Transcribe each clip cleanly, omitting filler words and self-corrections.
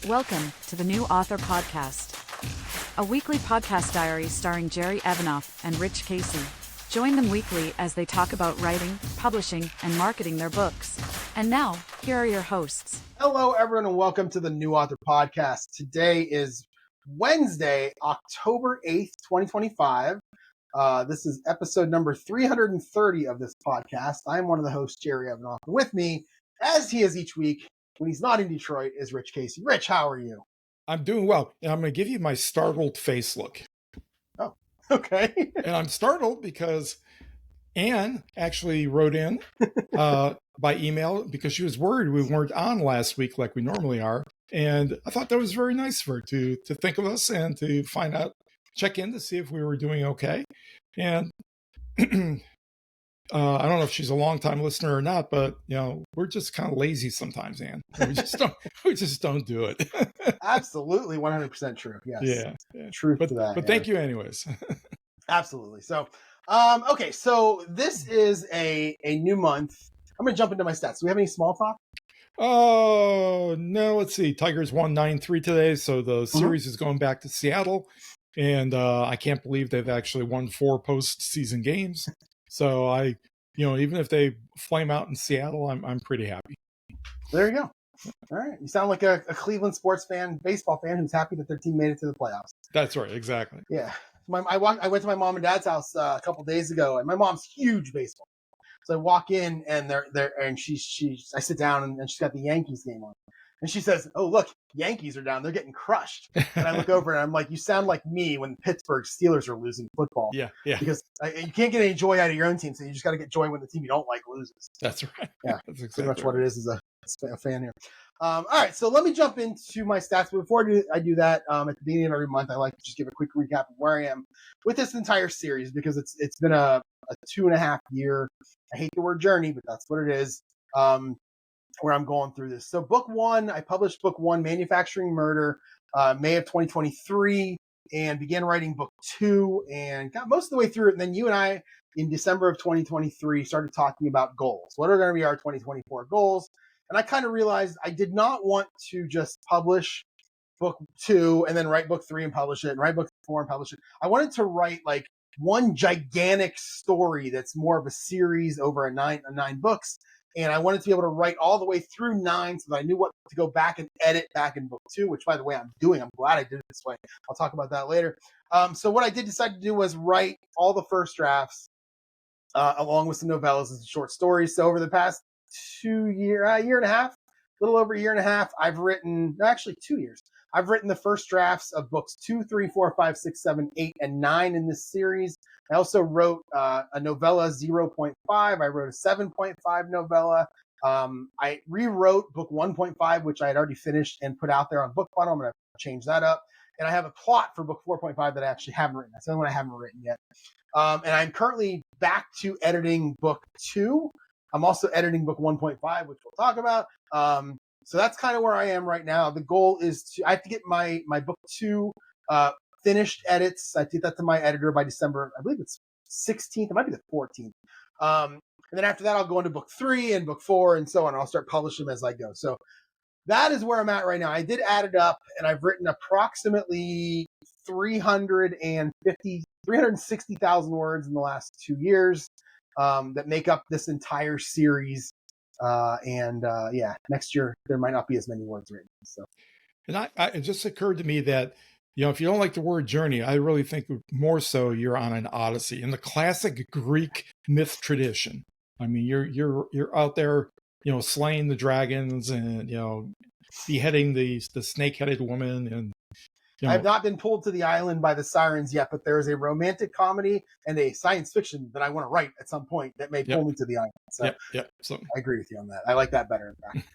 Welcome to the New Author Podcast, a weekly podcast diary starring Jerry Evanoff and Rich Casey. Join them weekly as they talk about writing, publishing, and marketing their books. And now, here are your hosts. Hello, everyone, and welcome to the New Author Podcast. Today is Wednesday, October 8th, 2025. This is episode number 330 of this podcast. I'm one of the hosts, Jerry Evanoff. With me, as he is each week, when he's not in Detroit, is Rich Casey. Rich, how are you? I'm doing well. And I'm going to give you my startled face look. Oh, okay. And I'm startled because Anne actually wrote in by email because she was worried we weren't on last week like we normally are. And I thought that was very nice of her to think of us and to find out, check in to see if we were doing okay. And I don't know if she's a longtime listener or not, but we're just kind of lazy sometimes, Anne. We just don't do it. Absolutely, 100% true. Yes. Yeah. Truth to that. But thank you anyways. Absolutely. So, okay. So this is a new month. I'm going to jump into my stats. Do we have any small talk? Oh, no. Let's see. Tigers won 9-3 today. So the series is going back to Seattle. And I can't believe they've actually won 4 postseason games. So even if they flame out in Seattle, I'm pretty happy. There you go. All right. You sound like a Cleveland sports fan, baseball fan who's happy that their team made it to the playoffs. That's right. Exactly. Yeah. I went to my mom and dad's house a couple days ago, and my mom's huge baseball. So I walk in, and I sit down, and she's got the Yankees game on. And she says, "Oh, look, Yankees are down. They're getting crushed." And I look over and I'm like, "You sound like me when Pittsburgh Steelers are losing football." Yeah. Because you can't get any joy out of your own team, so you just got to get joy when the team you don't like loses. That's right. Yeah, that's exactly pretty much what it is as a fan here. All right, so let me jump into my stats. But before I do that, at the beginning of every month, I like to just give a quick recap of where I am with this entire series because it's been a 2.5 year. I hate the word journey, but that's what it is. Where I'm going through this. So book 1, I published book 1, Manufacturing Murder, May of 2023, and began writing book 2 and got most of the way through it. And then you and I, in December of 2023, started talking about goals. What are going to be our 2024 goals? And I kind of realized I did not want to just publish book 2 and then write book 3 and publish it, and write book 4 and publish it. I wanted to write like one gigantic story that's more of a series over nine books. And I wanted to be able to write all the way through 9 so that I knew what to go back and edit back in book 2, which, by the way, I'm doing. I'm glad I did it this way. I'll talk about that later. So what I did decide to do was write all the first drafts along with some novellas and short stories. So over the past year and a half, a little over a year and a half, I've written, actually 2 years. I've written the first drafts of books 2, 3, 4, 5, 6, 7, 8, and 9 in this series. I also wrote a novella 0.5. I wrote a 7.5 novella. I rewrote book 1.5, which I had already finished and put out there on Book Funnel. I'm going to change that up. And I have a plot for book 4.5 that I actually haven't written. That's the only one I haven't written yet. And I'm currently back to editing book 2. I'm also editing book 1.5, which we'll talk about. So that's kind of where I am right now. The goal is I have to get my book 2 finished edits. I did that to my editor by December, I believe it's 16th. It might be the 14th. And then after that, I'll go into book 3 and book 4 and so on. I'll start publishing them as I go. So that is where I'm at right now. I did add it up, and I've written approximately 360,000 words in the last 2 years that make up this entire series. Next year there might not be as many words written. So, and it just occurred to me that if you don't like the word journey, I really think more so you're on an odyssey in the classic Greek myth tradition. I mean, you're out there, slaying the dragons and beheading the snake-headed woman, and I have not been pulled to the island by the sirens yet, but there is a romantic comedy and a science fiction that I want to write at some point that may pull me to the island. So, so I agree with you on that. I like that better, in fact.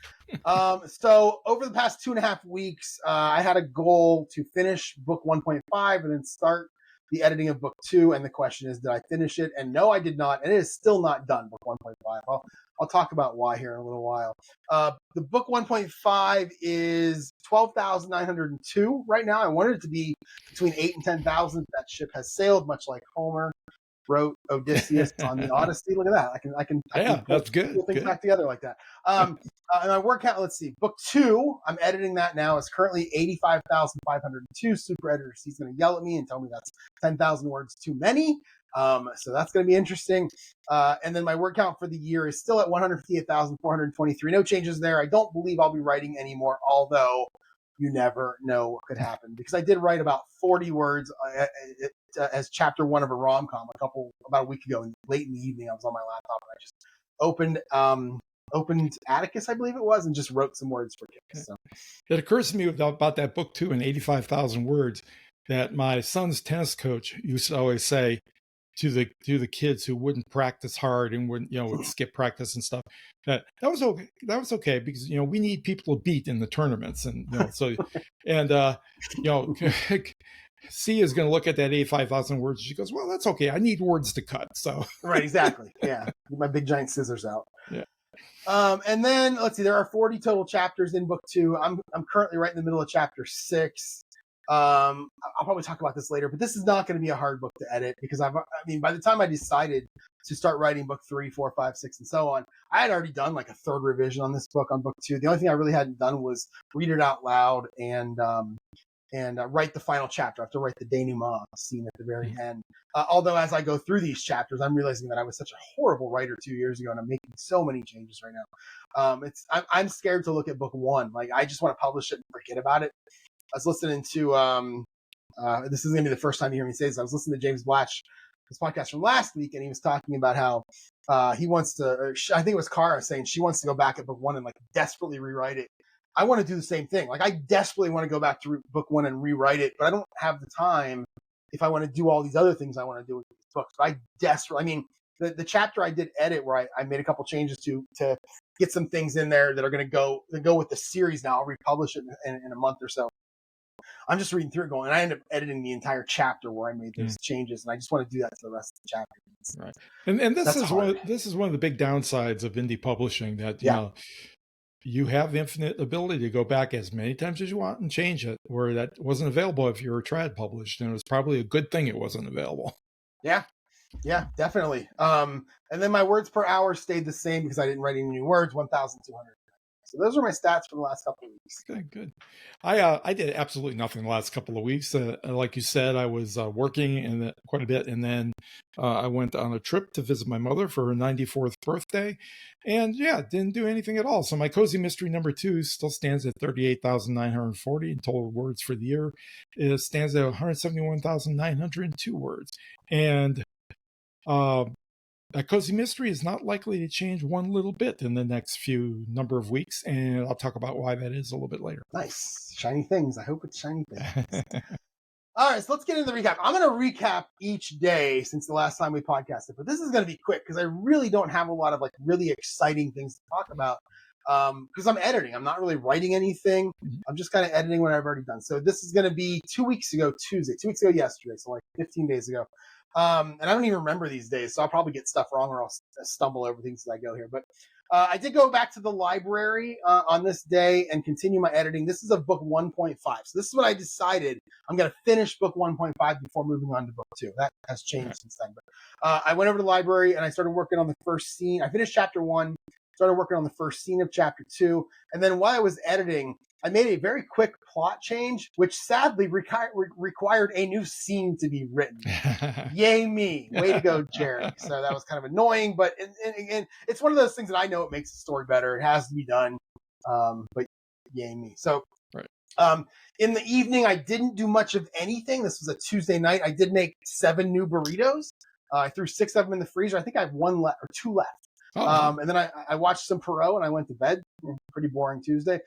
So over the past 2.5 weeks, I had a goal to finish book 1.5 and then start the editing of book 2. And the question is, did I finish it? And no, I did not. And it is still not done, book 1.5. I'll talk about why here in a little while. The book 1.5 is 12,902 right now. I wanted it to be between 8,000 and 10,000. That ship has sailed, much like Homer. wrote Odysseus on the Odyssey. Look at that. I can that's good. Pull things Good. back together like that. And my word count, let's see, book 2, I'm editing that now. It's currently 85,502. Super editor, he's going to yell at me and tell me that's 10,000 words too many. So that's going to be interesting. And then my word count for the year is still at 158,423. No changes there. I don't believe I'll be writing anymore, although you never know what could happen, because I did write about 40 words as chapter 1 of a rom-com about a week ago, and late in the evening I was on my laptop and I just opened Atticus, I believe it was, and just wrote some words for kids. So it occurs to me about that book too, in 85,000 words, that my son's tennis coach used to always say to the kids who wouldn't practice hard and would skip practice and stuff, that was okay because we need people to beat in the tournaments, and so and C is going to look at that 85,000 words. She goes, well, that's okay. I need words to cut. So right, exactly, yeah. Get my big giant scissors out. Yeah. And then let's see, there are 40 total chapters in book 2. I'm currently right in the middle of chapter 6. I'll probably talk about this later, but this is not going to be a hard book to edit, because by the time I decided to start writing book 3, 4, 5, 6, and so on, I had already done like a third revision on this book on book 2. The only thing I really hadn't done was read it out loud and write the final chapter. I have to write the denouement scene at the very end. Although as I go through these chapters, I'm realizing that I was such a horrible writer 2 years ago, and I'm making so many changes right now. I'm scared to look at book 1. Like, I just want to publish it and forget about it. I was listening to, this is going to be the first time you hear me say this. I was listening to James Blatch, his podcast from last week, and he was talking about how he wants to, I think it was Cara saying she wants to go back at book 1 and like desperately rewrite it. I want to do the same thing. Like, I desperately want to go back to book 1 and rewrite it, but I don't have the time if I want to do all these other things I want to do with these books. But the chapter I did edit where I made a couple changes to get some things in there that are going to go with the series now. I'll republish it in a month or so. I'm just reading through it going, and I end up editing the entire chapter where I made those changes, and I just want to do that to the rest of the chapter. Right. And this is one of the big downsides of indie publishing, that you have infinite ability to go back as many times as you want and change it, where that wasn't available if you were trad published, and it was probably a good thing it wasn't available. Yeah, definitely. And then my words per hour stayed the same because I didn't write any new words, 1,200. So those are my stats for the last couple of weeks. Okay, good. I did absolutely nothing the last couple of weeks. Like you said, I was working quite a bit, and then I went on a trip to visit my mother for her 94th birthday, and didn't do anything at all. So my cozy mystery number 2 still stands at 38,940 in total words for the year. It stands at 171,902 words, and that cozy mystery is not likely to change one little bit in the next few number of weeks, and I'll talk about why that is a little bit later. Nice. Shiny things. I hope it's shiny things. All right, so let's get into the recap. I'm going to recap each day since the last time we podcasted, but this is going to be quick because I really don't have a lot of like really exciting things to talk about because I'm editing. I'm not really writing anything. I'm just kind of editing what I've already done. So this is going to be 2 weeks ago, Tuesday, 2 weeks ago yesterday, so like 15 days ago. And I don't even remember these days, so I'll probably get stuff wrong or I'll stumble over things as I go here. But I did go back to the library on this day and continue my editing. This is of book 1.5. So this is what I decided. I'm going to finish book 1.5 before moving on to book 2. That has changed since then. But I went over to the library and I started working on the first scene. I finished chapter 1, started working on the first scene of chapter 2. And then while I was editing, I made a very quick plot change, which sadly required a new scene to be written. Yay me. Way to go, Jerry. So that was kind of annoying, but and it's one of those things that I know it makes the story better. It has to be done. But yay me. So in the evening, I didn't do much of anything. This was a Tuesday night. I did make 7 new burritos. I threw 6 of them in the freezer. I think I have 1 left or 2 left. And then I watched some Perot and I went to bed. Pretty boring Tuesday.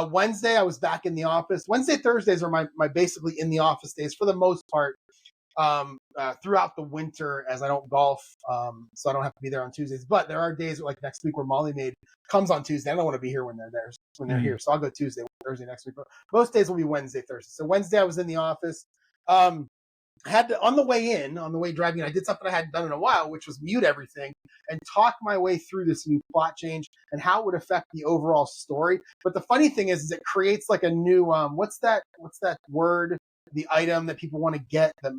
Wednesday, I was back in the office. Wednesday, Thursdays are my basically in the office days for the most part throughout the winter, as I don't golf. So I don't have to be there on Tuesdays. But there are days like next week where Molly Maid comes on Tuesday. I don't want to be here when they're here. So I'll go Tuesday, Thursday next week. But most days will be Wednesday, Thursday. So Wednesday, I was in the office. I had to, on the way driving, I did something I hadn't done in a while, which was mute everything and talk my way through this new plot change and how it would affect the overall story. But the funny thing is it creates like a new, what's that word, the item that people want to get, that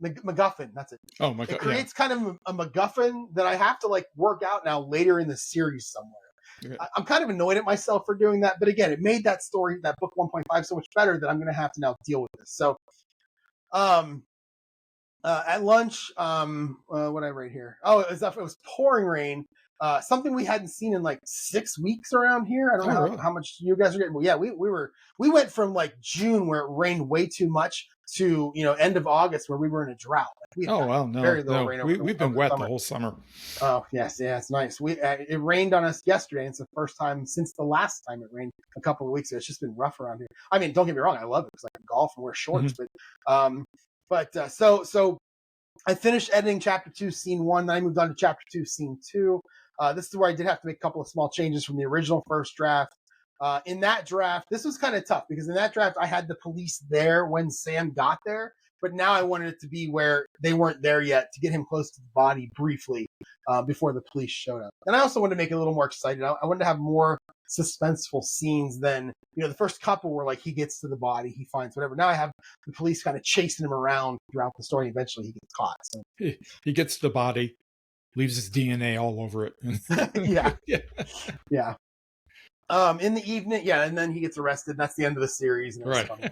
MacGuffin. That's it. Oh my It god! creates kind of a MacGuffin that I have to like work out now later in the series somewhere. I'm kind of annoyed at myself for doing that, but again, it made that story, that book 1.5, so much better that I'm going to have to now deal with this. So, at lunch, what did I write here? Oh, it was pouring rain. Something we hadn't seen in like 6 weeks around here. I don't know really? how much you guys are getting. Well, yeah, we went from like June where it rained way too much to end of August where we were in a drought. Like, Oh well, no, very little rain we've been over wet summer. the whole summer. Oh yes, yeah, it's nice. It rained on us yesterday. And it's the first time since the last time it rained a couple of weeks ago. It's just been rough around here. I mean, don't get me wrong, I love it because I can golf and wear shorts, so I finished editing chapter 2, scene 1. Then I moved on to chapter 2, scene 2. This is where I did have to make a couple of small changes from the original first draft. In that draft, this was kind of tough because in that draft, I had the police there when Sam got there. But now I wanted it to be where they weren't there yet to get him close to the body briefly before the police showed up. And I also wanted to make it a little more exciting. I wanted to have more suspenseful scenes than, the first couple where like he gets to the body, he finds whatever. Now I have the police kind of chasing him around throughout the story. Eventually he gets caught. So. He gets to the body, leaves his DNA all over it. Yeah. In the evening, and then he gets arrested. That's the end of the series. And it was funny.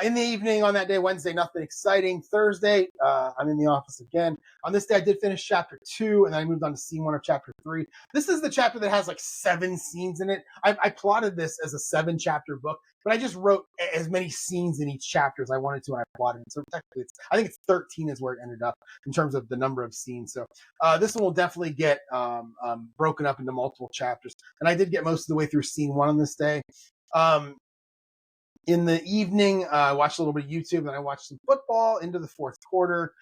In the evening on that day, Wednesday, nothing exciting. Thursday, I'm in the office again. On this day, I did finish chapter 2, and then I moved on to scene 1 of chapter 3. This is the chapter that has like 7 scenes in it. I plotted this as a 7-chapter book, but I just wrote as many scenes in each chapter as I wanted to when I plotted it. So technically, I think it's 13 is where it ended up in terms of the number of scenes. So this one will definitely get broken up into multiple chapters. And I did get most of the way through scene 1 on this day. In the evening, I watched a little bit of YouTube, and I watched some football into the fourth quarter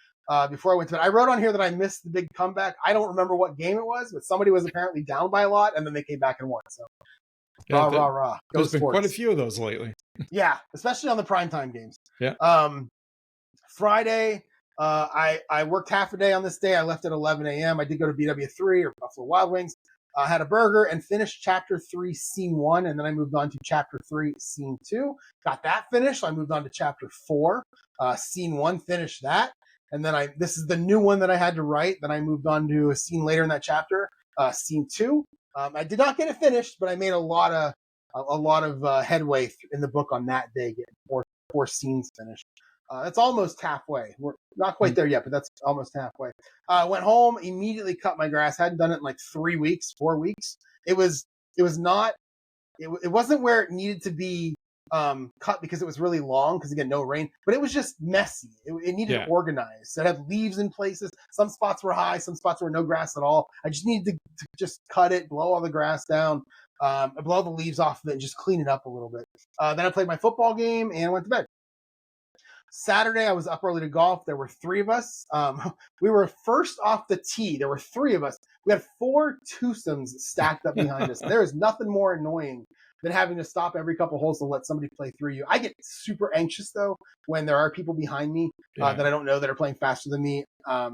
before I went to bed. I wrote on here that I missed the big comeback. I don't remember what game it was, but somebody was apparently down by a lot, and then they came back and won. So, rah. There's been quite a few of those lately. Yeah, especially on the primetime games. Yeah. Friday, I worked half a day on this day. I left at 11 a.m. I did go to BW3 or Buffalo Wild Wings. Had a burger and finished chapter 3, scene 1, and then I moved on to chapter 3, scene 2. Got that finished. I moved on to chapter 4, scene 1, finished that. And then this is the new one that I had to write. Then I moved on to a scene later in that chapter, scene 2. I did not get it finished, but I made a lot of headway in the book on that day, getting four scenes finished. That's almost halfway. We're not quite there yet, but that's almost halfway. Went home, immediately cut my grass. Hadn't done it in like 4 weeks. It wasn't where it needed to be cut because it was really long because again, no rain, but it was just messy. It needed organized. It had leaves in places. Some spots were high, some spots were no grass at all. I just needed to just cut it, blow all the grass down, blow the leaves off of it and just clean it up a little bit. Then I played my football game and went to bed. Saturday, I was up early to golf. There were 3 of us. We were first off the tee. There were 3 of us. We had 4 twosomes stacked up behind us. There is nothing more annoying than having to stop every couple holes to let somebody play through you. I get super anxious, though, when there are people behind me that I don't know that are playing faster than me. I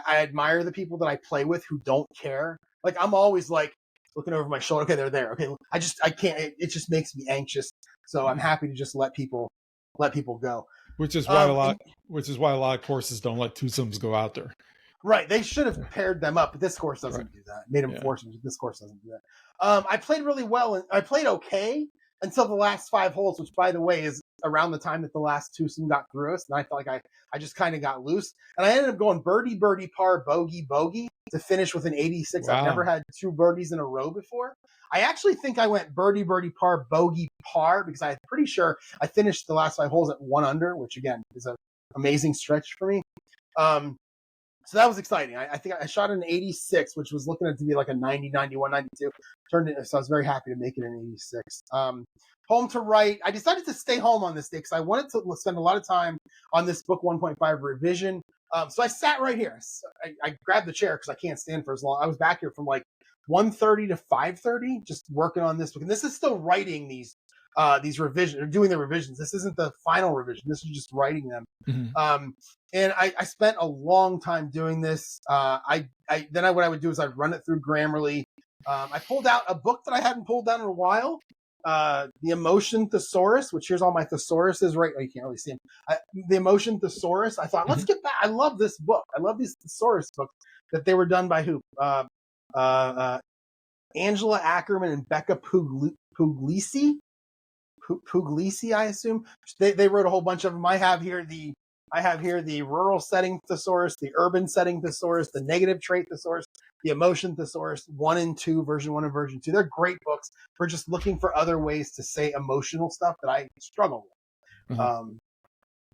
admire the people that I play with who don't care. Like, I'm always like looking over my shoulder. Okay, they're there. Okay, I can't. It just makes me anxious. So I'm happy to just let people go. Which is why a lot of courses don't let twosomes go out there. Right. They should have paired them up, but this course doesn't do that. Made them force them. This course doesn't do that. I played really well, and I played okay until the last 5 holes, which, by the way, is around the time that the last twosome got through us. And I felt like I just kind of got loose. And I ended up going birdie, birdie, par, bogey, bogey to finish with an 86. Wow. I've never had 2 birdies in a row before. I actually think I went birdie, birdie, par, bogey, par because I'm pretty sure I finished the last 5 holes at 1 under, which, again, is an amazing stretch for me. So that was exciting. I think I shot an 86, which was looking at to be like a 90, 91, 92. Turned it, so I was very happy to make it an 86. Home to write. I decided to stay home on this day because I wanted to spend a lot of time on this book 1.5 revision. So I sat right here. So I grabbed the chair because I can't stand for as long. I was back here from like 1:30 to 5:30 just working on this book. And this is still writing these revisions, or doing the revisions. This isn't the final revision. This is just writing them. Mm-hmm. And I spent a long time doing this. What I would do is I'd run it through Grammarly. I pulled out a book that I hadn't pulled out in a while. the Emotion Thesaurus, which here's all my thesauruses right. You can't really see them. The Emotion Thesaurus. I thought, let's get back. I love this book. I love these thesaurus books that they were done by who? Angela Ackerman and Becca Puglisi. Puglisi, I assume. They wrote a whole bunch of them. I have here the rural setting thesaurus, the urban setting thesaurus, the negative trait thesaurus, the emotion thesaurus 1 and 2, version 1 and version 2. They're great books for just looking for other ways to say emotional stuff that I struggle with.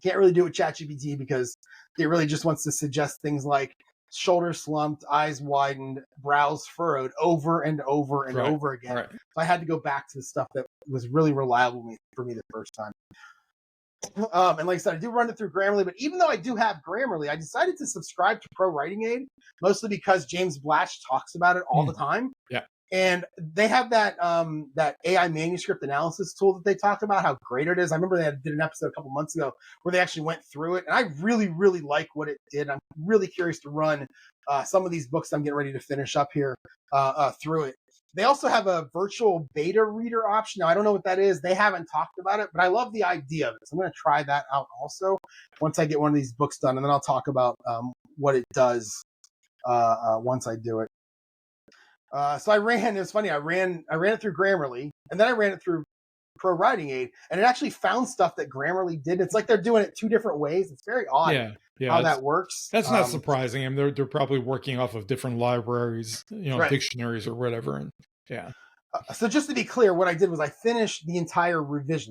Can't really do it with ChatGPT because it really just wants to suggest things like shoulders slumped, eyes widened, brows furrowed over and over and over again. Right. So I had to go back to the stuff that was really reliable for me the first time. And like I said, I do run it through Grammarly, but even though I do have Grammarly, I decided to subscribe to ProWritingAid, mostly because James Blatch talks about it all the time. Yeah. And they have that AI manuscript analysis tool that they talk about, how great it is. I remember they did an episode a couple months ago where they actually went through it, and I really, really like what it did. I'm really curious to run some of these books I'm getting ready to finish up here through it. They also have a virtual beta reader option. Now, I don't know what that is. They haven't talked about it, but I love the idea of it. So I'm going to try that out also once I get one of these books done, and then I'll talk about what it does once I do it. So I ran it through Grammarly, and then I ran it through ProWritingAid, and it actually found stuff that Grammarly did. It's like they're doing it two different ways. It's very odd how that works. That's not surprising. I mean, they're probably working off of different libraries, dictionaries or whatever. And so just to be clear, what I did was I finished the entire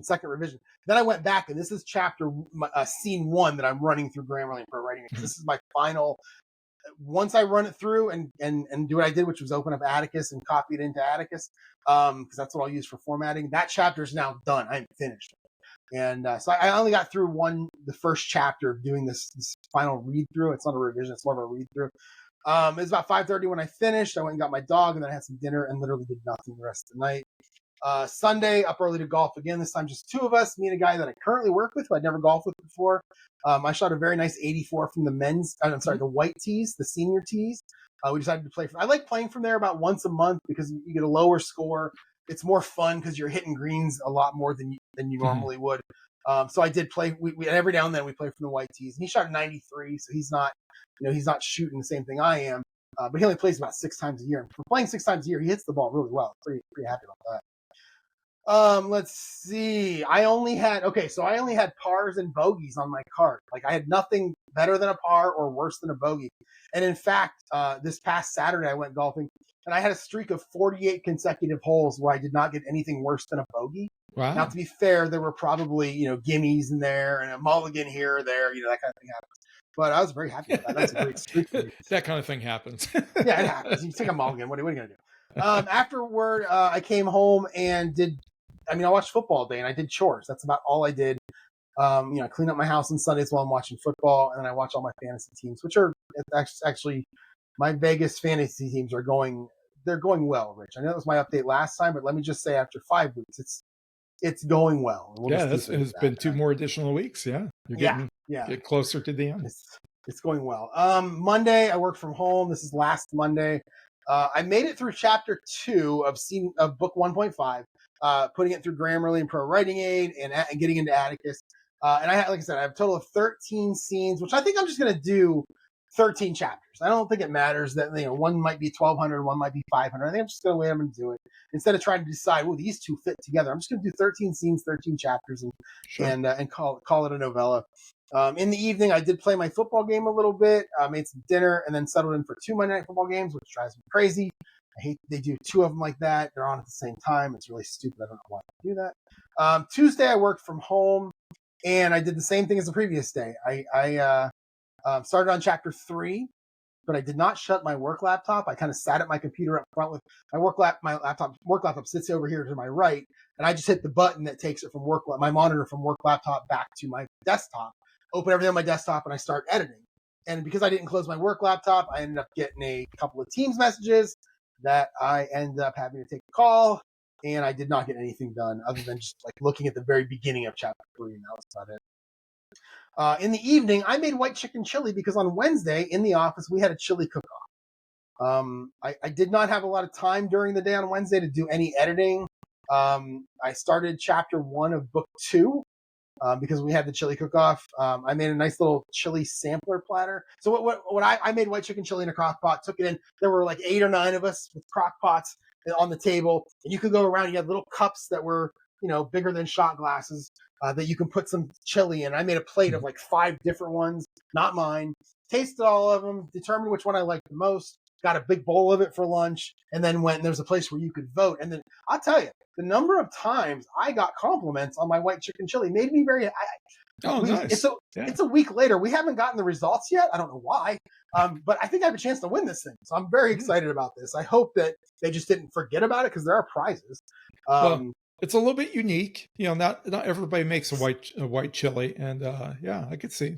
second revision. Then I went back, and this is chapter scene 1 that I'm running through Grammarly and ProWritingAid. This is my final. Once I run it through and do what I did, which was open up Atticus and copy it into Atticus, because that's what I'll use for formatting. That chapter is now done. I'm finished. And so I only got through the first chapter of doing this final read through. It's not a revision; it's more of a read through. It was about 5:30 when I finished. I went and got my dog, and then I had some dinner and literally did nothing the rest of the night. Sunday, up early to golf again. This time, just 2 of us. Me and a guy that I currently work with, who I'd never golfed with before. I shot a very nice 84 from the white tees, the senior tees. We decided to play. I like playing from there about once a month because you get a lower score. It's more fun because you're hitting greens a lot more than you normally would. So I did play. We every now and then we play from the white tees. And he shot a 93, so he's not shooting the same thing I am. But he only plays about 6 times a year. And for playing 6 times a year, he hits the ball really well. Pretty happy about that. Let's see. I only had pars and bogeys on my card. Like I had nothing better than a par or worse than a bogey. And in fact, this past Saturday I went golfing and I had a streak of 48 consecutive holes where I did not get anything worse than a bogey. Wow. Now, to be fair, there were probably, gimmies in there and a mulligan here or there, that kind of thing happens. But I was very happy with that. That's a great streak for me. That kind of thing happens. Yeah, it happens. You take a mulligan. What are you going to do? Afterward, I came home and I watched football all day and I did chores. That's about all I did. I clean up my house on Sundays while I'm watching football, and then I watch all my fantasy teams, which are actually my Vegas fantasy teams they're going well, Rich. I know that was my update last time, but let me just say after 5 weeks, it's going well. It's been 2 more additional weeks. Yeah. You're getting get closer to the end. It's going well. Monday, I worked from home. This is last Monday. I made it through chapter 2 of book 1.5, putting it through Grammarly and ProWritingAid and getting into Atticus. And I have a total of 13 scenes, which I think I'm just going to do 13 chapters. I don't think it matters that, one might be 1,200, one might be 500. I think I'm just going to wait. I'm going to do it instead of trying to decide, these 2 fit together. I'm just going to do 13 scenes, 13 chapters and call it a novella. In the evening, I did play my football game a little bit, made some dinner, and then settled in for 2 Monday Night Football games, which drives me crazy. I hate they do 2 of them like that. They're on at the same time. It's really stupid. I don't know why they do that. Tuesday, I worked from home, and I did the same thing as the previous day. I started on chapter 3, but I did not shut my work laptop. I kind of sat at my computer up front with my work laptop sits over here to my right, and I just hit the button that takes it from my monitor from work laptop back to my desktop. Open everything on my desktop, and I start editing. And because I didn't close my work laptop, I ended up getting a couple of Teams messages that I ended up having to take a call, and I did not get anything done other than just looking at the very beginning of chapter 3, and that was about it. In the evening, I made white chicken chili because on Wednesday in the office, we had a chili cook-off. I did not have a lot of time during the day on Wednesday to do any editing. I started chapter 1 of book 2. Because we had the chili cook-off. I made a nice little chili sampler platter. So what I made white chicken chili in a crock pot, took it in. There were like 8 or 9 of us with crock pots on the table, and you could go around. You had little cups that were, bigger than shot glasses that you can put some chili in. I made a plate of like 5 different ones, not mine. Tasted all of them, determined which one I liked the most. Got a big bowl of it for lunch, and then went and there was a place where you could vote. And then I'll tell you, the number of times I got compliments on my white chicken chili made me very. Nice. It's a week later. We haven't gotten the results yet. I don't know why, but I think I have a chance to win this thing. So I'm very excited about this. I hope that they just didn't forget about it because there are prizes. Well, it's a little bit unique. Not everybody makes a white chili, and I could see.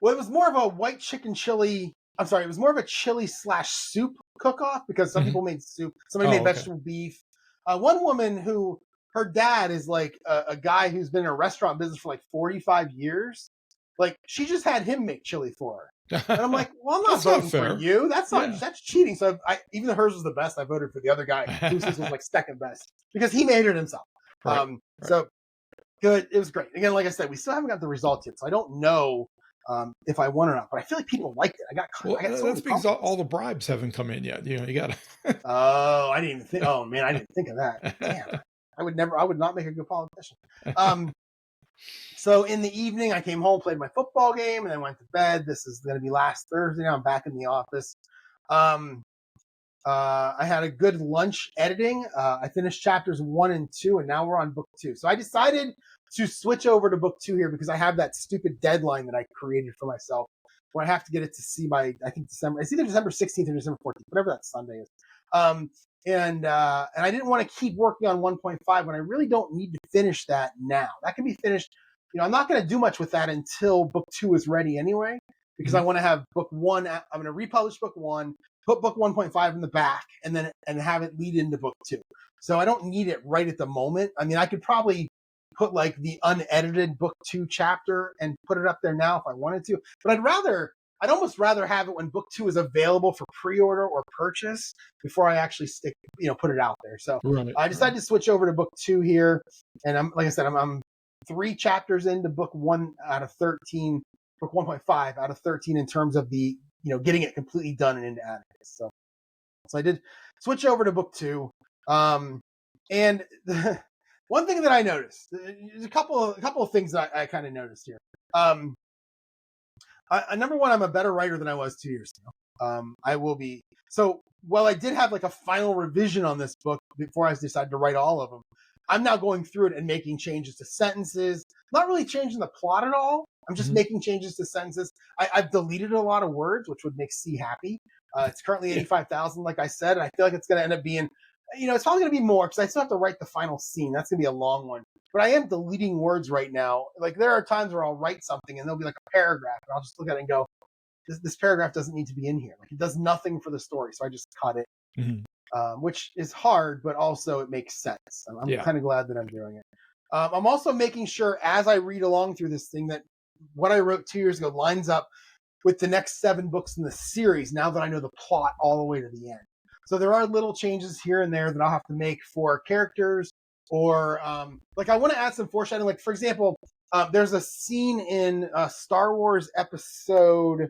Well, it was more of a white chicken chili. I'm sorry, it was more of a chili / soup cook-off because some people made soup. Somebody made vegetable beef. One woman who, her dad is like a guy who's been in a restaurant business for like 45 years. Like, she just had him make chili for her. And I'm like, well, I'm not voting for you. That's not, that's cheating. So even though hers was the best, I voted for the other guy whose was like second best because he made it himself. Right. So good. It was great. Again, like I said, we still haven't got the results yet. So I don't know if I won or not, but I feel like people liked it. I got so that's because all the bribes haven't come in yet. You got to. Oh, I didn't even think. Oh man, I didn't think of that. Damn, I would not make a good politician. So in the evening, I came home, played my football game, and then went to bed. This is going to be last Thursday. Now I'm back in the office. I had a good lunch editing. I finished chapters 1 and 2, and now we're on book 2. So I decided to switch over to book 2 here because I have that stupid deadline that I created for myself where I have to get it to see by, I think it's either December 16th or December 14th, whatever that Sunday is. And I didn't want to keep working on 1.5 when I really don't need to finish that now. That can be finished. I'm not going to do much with that until book 2 is ready anyway, because I want to have book 1. I'm going to republish book 1, put book 1.5 in the back, and have it lead into book 2. So I don't need it right at the moment. I mean, I could probably put like the unedited book 2 chapter and put it up there now if I wanted to, but I'd almost rather have it when book 2 is available for pre-order or purchase before I actually put it out there. So I decided to switch over to book 2 here. And I'm 3 chapters into book 1 out of 13, book 1.5 out of 13 in terms of the, getting it completely done and into Atticus. So I did switch over to book 2. And one thing that I noticed, there's a couple of things that I kind of noticed here. Number one, I'm a better writer than I was 2 years ago. I will be. So while I did have like a final revision on this book before I decided to write all of them, I'm now going through it and making changes to sentences, not really changing the plot at all. I'm just making changes to sentences. I've deleted a lot of words, which would make C happy. It's currently 85,000, like I said, and I feel like it's going to end up being, it's probably going to be more because I still have to write the final scene. That's going to be a long one. But I am deleting words right now. Like there are times where I'll write something and there'll be like a paragraph, and I'll just look at it and go, this paragraph doesn't need to be in here. Like it does nothing for the story, so I just cut it, which is hard, but also it makes sense. I'm kind of glad that I'm doing it. I'm also making sure as I read along through this thing that what I wrote 2 years ago lines up with the next 7 books in the series now that I know the plot all the way to the end. So there are little changes here and there that I'll have to make for characters or like I want to add some foreshadowing. Like, for example, there's a scene in Star Wars episode,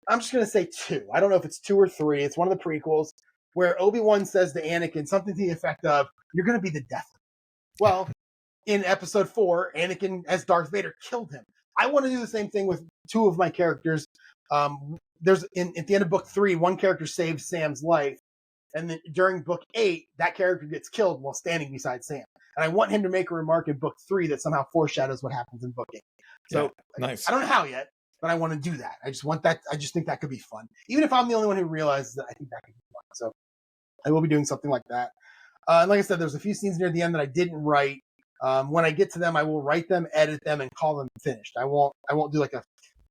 I'm just going to say 2. I don't know if it's 2 or 3. It's one of the prequels where Obi-Wan says to Anakin something to the effect of, "You're going to be the Death." Well, in episode 4, Anakin as Darth Vader killed him. I want to do the same thing with 2 of my characters. There's at the end of book 3, one character saves Sam's life. And then during book 8, that character gets killed while standing beside Sam. And I want him to make a remark in book 3 that somehow foreshadows what happens in book 8. So nice. I don't know how yet, but I want to do that. I just want that. I just think that could be fun. Even if I'm the only one who realizes that, I think that could be fun. So I will be doing something like that. And like I said, there's a few scenes near the end that I didn't write. When I get to them, I will write them, edit them, and call them finished. I won't do like a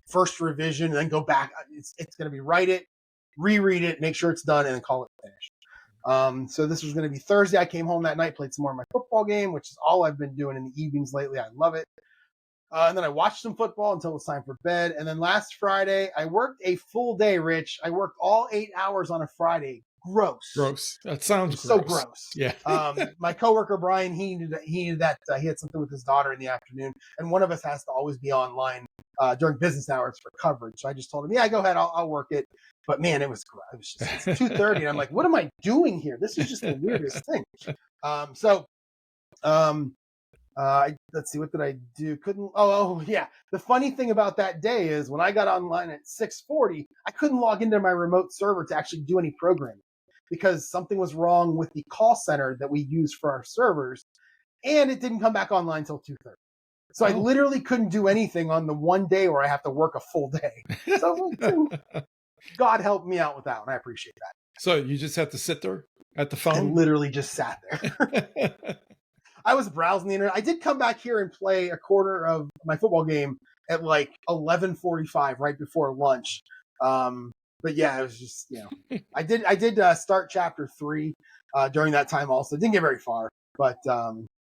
first revision and then go back. It's going to be write it, reread it, make sure it's done, and then call it finished. So this was going to be Thursday. I came home that night, played some more of my football game, which is all I've been doing in the evenings lately. I love it. And then I watched some football until it was time for bed. And then last Friday, I worked a full day, Rich. I worked all 8 hours on a Friday. Gross. That sounds so gross. gross. Yeah. My coworker Brian, he needed that. He had something with his daughter in the afternoon, and one of us has to always be online during business hours for coverage. So I just told him, "Yeah, go ahead, I'll work it." But man, it was just it's 2:30, and I'm like, "What am I doing here? This is just the weirdest thing." Let's see, what did I do? Yeah. The funny thing about that day is when I got online at 6:40, I couldn't log into my remote server to actually do any programming because something was wrong with the call center that we use for our servers, and it didn't come back online until 2:30. So I literally couldn't do anything on the one day where I have to work a full day. So God helped me out with that, and I appreciate that. So you just have to sit there at the I phone? literally just sat there. I was browsing the internet. I did come back here and play a quarter of my football game at like 11:45, right before lunch. But yeah, it was just, I did start chapter 3 during that time also. Didn't get very far, but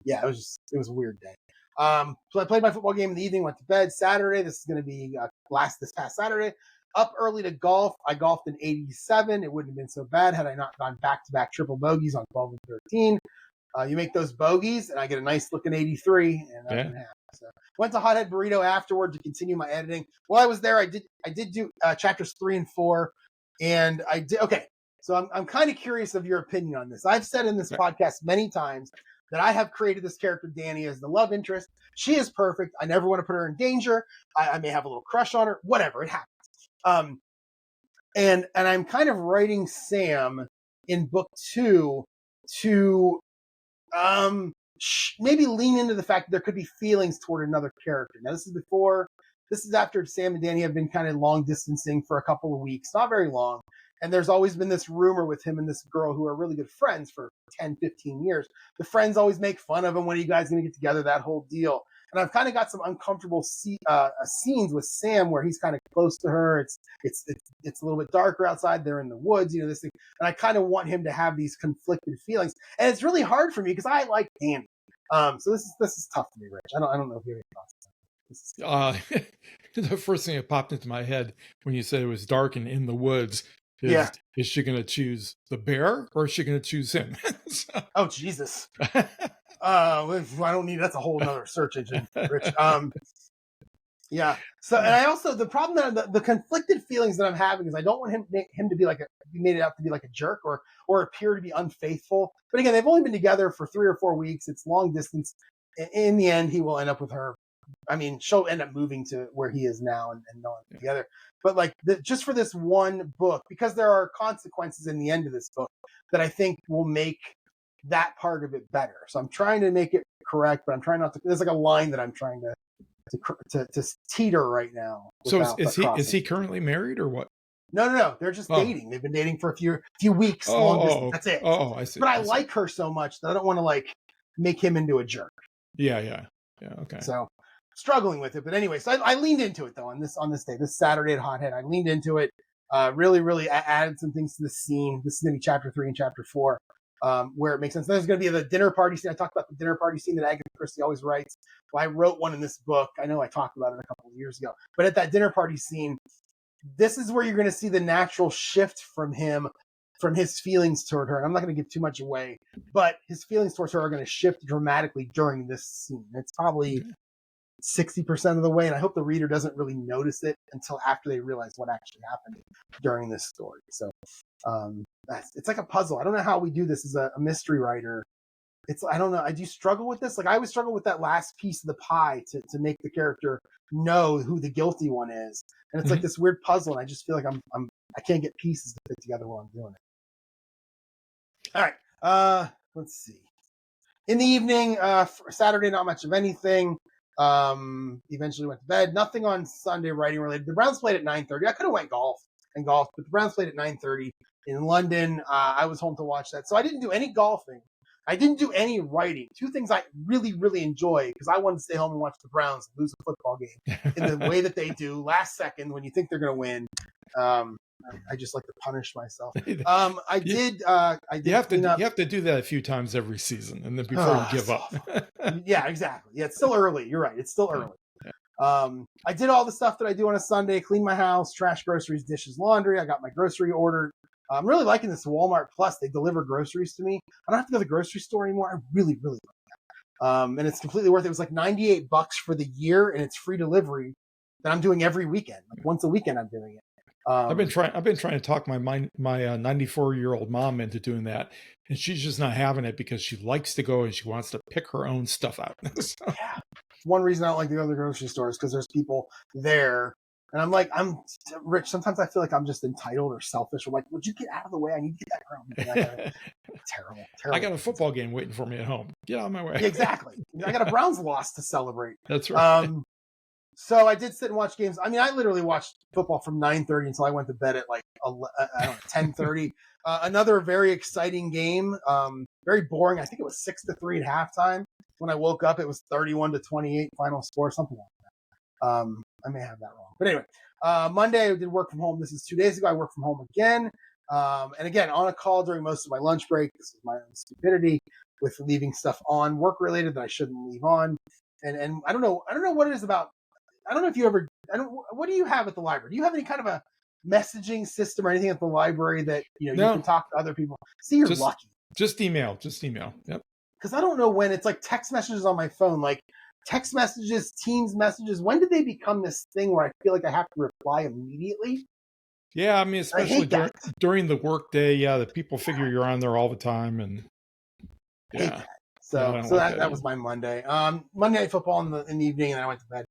yeah, it was a weird day. So I played my football game in the evening, went to bed. Saturday, this is going to be this past Saturday. Up early to golf. I golfed in 87. It wouldn't have been so bad had I not gone back-to-back triple bogeys on 12 and 13. You make those bogeys, and I get a nice looking 83, and I'm happy. So went to Hothead Burrito afterward to continue my editing. While I was there, I did do chapters 3 and 4, and I did okay. So I'm kind of curious of your opinion on this. I've said in this podcast many times that I have created this character Danny as the love interest. She is perfect. I never want to put her in danger. I may have a little crush on her. Whatever, it happens. And I'm kind of writing Sam in book 2 to maybe lean into the fact that there could be feelings toward another character. Now, this is after Sam and Danny have been kind of long distancing for a couple of weeks, not very long. And there's always been this rumor with him and this girl who are really good friends for 10, 15 years. The friends always make fun of him. When are you guys going to get together? That whole deal. And I've kind of got some uncomfortable scenes with Sam where he's kind of close to her. It's a little bit darker outside. They're in the woods, this thing. And I kind of want him to have these conflicted feelings. And it's really hard for me because I like Danny. So this is tough for me, Rich. I don't know if you have any thoughts. The first thing that popped into my head when you said it was dark and in the woods is she going to choose the bear or is she going to choose him? Oh, Jesus. I don't need, that's a whole nother search engine, Rich. Yeah. So, and I also, the problem that the conflicted feelings that I'm having is I don't want him to be be made out to be like a jerk or appear to be unfaithful. But again, they've only been together for 3 or 4 weeks. It's long distance. In the end, he will end up with her. I mean, she'll end up moving to where he is now and they'll end together. But just for this one book, because there are consequences in the end of this book that I think will make that part of it better. So I'm trying to make it correct, but I'm trying not to. There's like a line that I'm trying to teeter right now. So is he currently married or what? No. They're just dating. They've been dating for a few weeks. Long distance. That's it. I see. But I like her so much that I don't want to make him into a jerk. Yeah. Okay. So struggling with it, but anyway, so I leaned into it though on this day, this Saturday at Hothead. I leaned into it. Really added some things to the scene. This is going to be chapter 3 and chapter 4. Where it makes sense. There's going to be the dinner party scene. I talked about the dinner party scene that Agatha Christie always writes. Well, I wrote one in this book. I know I talked about it a couple of years ago. But at that dinner party scene, this is where you're going to see the natural shift from his feelings toward her. And I'm not going to give too much away, but his feelings towards her are going to shift dramatically during this scene. It's probably 60% of the way, and I hope the reader doesn't really notice it until after they realize what actually happened during this story. So it's like a puzzle. I don't know how we do this as a mystery writer. I don't know. I do struggle with this. I always struggle with that last piece of the pie to make the character know who the guilty one is. And it's like this weird puzzle, and I just feel like I can't get pieces to fit together while I'm doing it. All right. Let's see. In the evening, Saturday, not much of anything. Eventually went to bed. Nothing on Sunday writing related. The Browns played at 9:30. I could have went golf, but the Browns played at 9:30 in London. I was home to watch that. So I didn't do any golfing. I didn't do any writing. 2 things I really, really enjoy because I wanted to stay home and watch the Browns lose a football game in the way that they do last second when you think they're going to win. I just like to punish myself. I did. You have to do that a few times every season, and then before you give up. Yeah, exactly. Yeah, it's still early. You're right. It's still early. I did all the stuff that I do on a Sunday: clean my house, trash, groceries, dishes, laundry. I got my grocery order I'm really liking this Walmart Plus. They deliver groceries to me. I don't have to go to the grocery store anymore. I really, really like that. And it's completely worth it. It was like $98 for the year, and it's free delivery that I'm doing every weekend. Like once a weekend, I'm doing it. I've been trying to talk my 94-year-old mom into doing that, and she's just not having it because she likes to go and she wants to pick her own stuff out. So. Yeah. One reason I don't like to go to the grocery store is because there's people there. And I'm like, I'm Rich. Sometimes I feel like I'm just entitled or selfish. Or like, would you get out of the way? I need to get that crown. Terrible. I got a football game waiting for me at home. Get out of my way. Yeah, exactly. I got a Browns loss to celebrate. That's right. So I did sit and watch games. I mean, I literally watched football from 9:30 until I went to bed at like 10:30. Another very exciting game. Very boring. I think it was 6-3 at halftime. When I woke up, it was 31-28 final score, something like that. I may have that wrong. But anyway, Monday I did work from home. This is 2 days ago. I worked from home again. And again, on a call during most of my lunch break. This is my own stupidity with leaving stuff on work related that I shouldn't leave on. And I don't know what it is about. I don't know if you ever, what do you have at the library? Do you have any kind of a messaging system or anything at the library that, you can talk to other people? See, you're lucky. Just email. Yep. Because I don't know when it's like text messages on my phone, like text messages, Teams messages. When did they become this thing where I feel like I have to reply immediately? Yeah, I mean, especially during the work day. Yeah, the people figure you're on there all the time, and yeah. So that was my Monday. Monday Night Football in the evening, and I went to bed.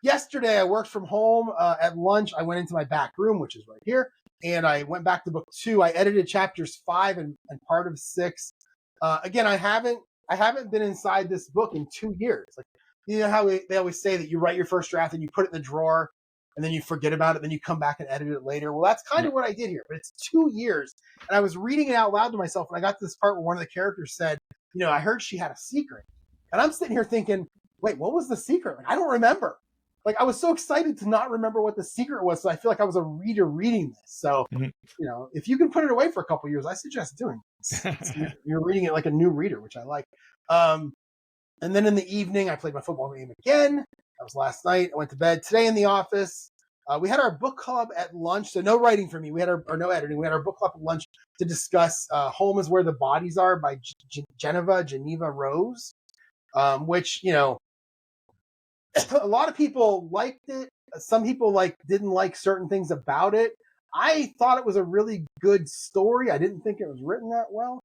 Yesterday, I worked from home. At lunch, I went into my back room, which is right here, and I went back to book 2. I edited chapters 5 and part of 6. Again, I haven't been inside this book in 2 years. Like, you know how they always say that you write your first draft and you put it in the drawer, and then you forget about it, then you come back and edit it later. Well, that's kind of what I did here, but it's 2 years. And I was reading it out loud to myself, and I got to this part where one of the characters said, I heard she had a secret. And I'm sitting here thinking, wait, what was the secret? Like, I don't remember. Like, I was so excited to not remember what the secret was, so I feel like I was a reader reading this. So, if you can put it away for a couple of years, I suggest doing it. You're reading it like a new reader, which I like. And then in the evening, I played my football game again. That was last night. I went to bed. Today in the office, we had our book club at lunch. So no writing for me. We had no editing. We had our book club at lunch to discuss Home is Where the Bodies Are by Geneva Rose, which, a lot of people liked it. Some people didn't like certain things about it. I thought it was a really good story. I didn't think it was written that well.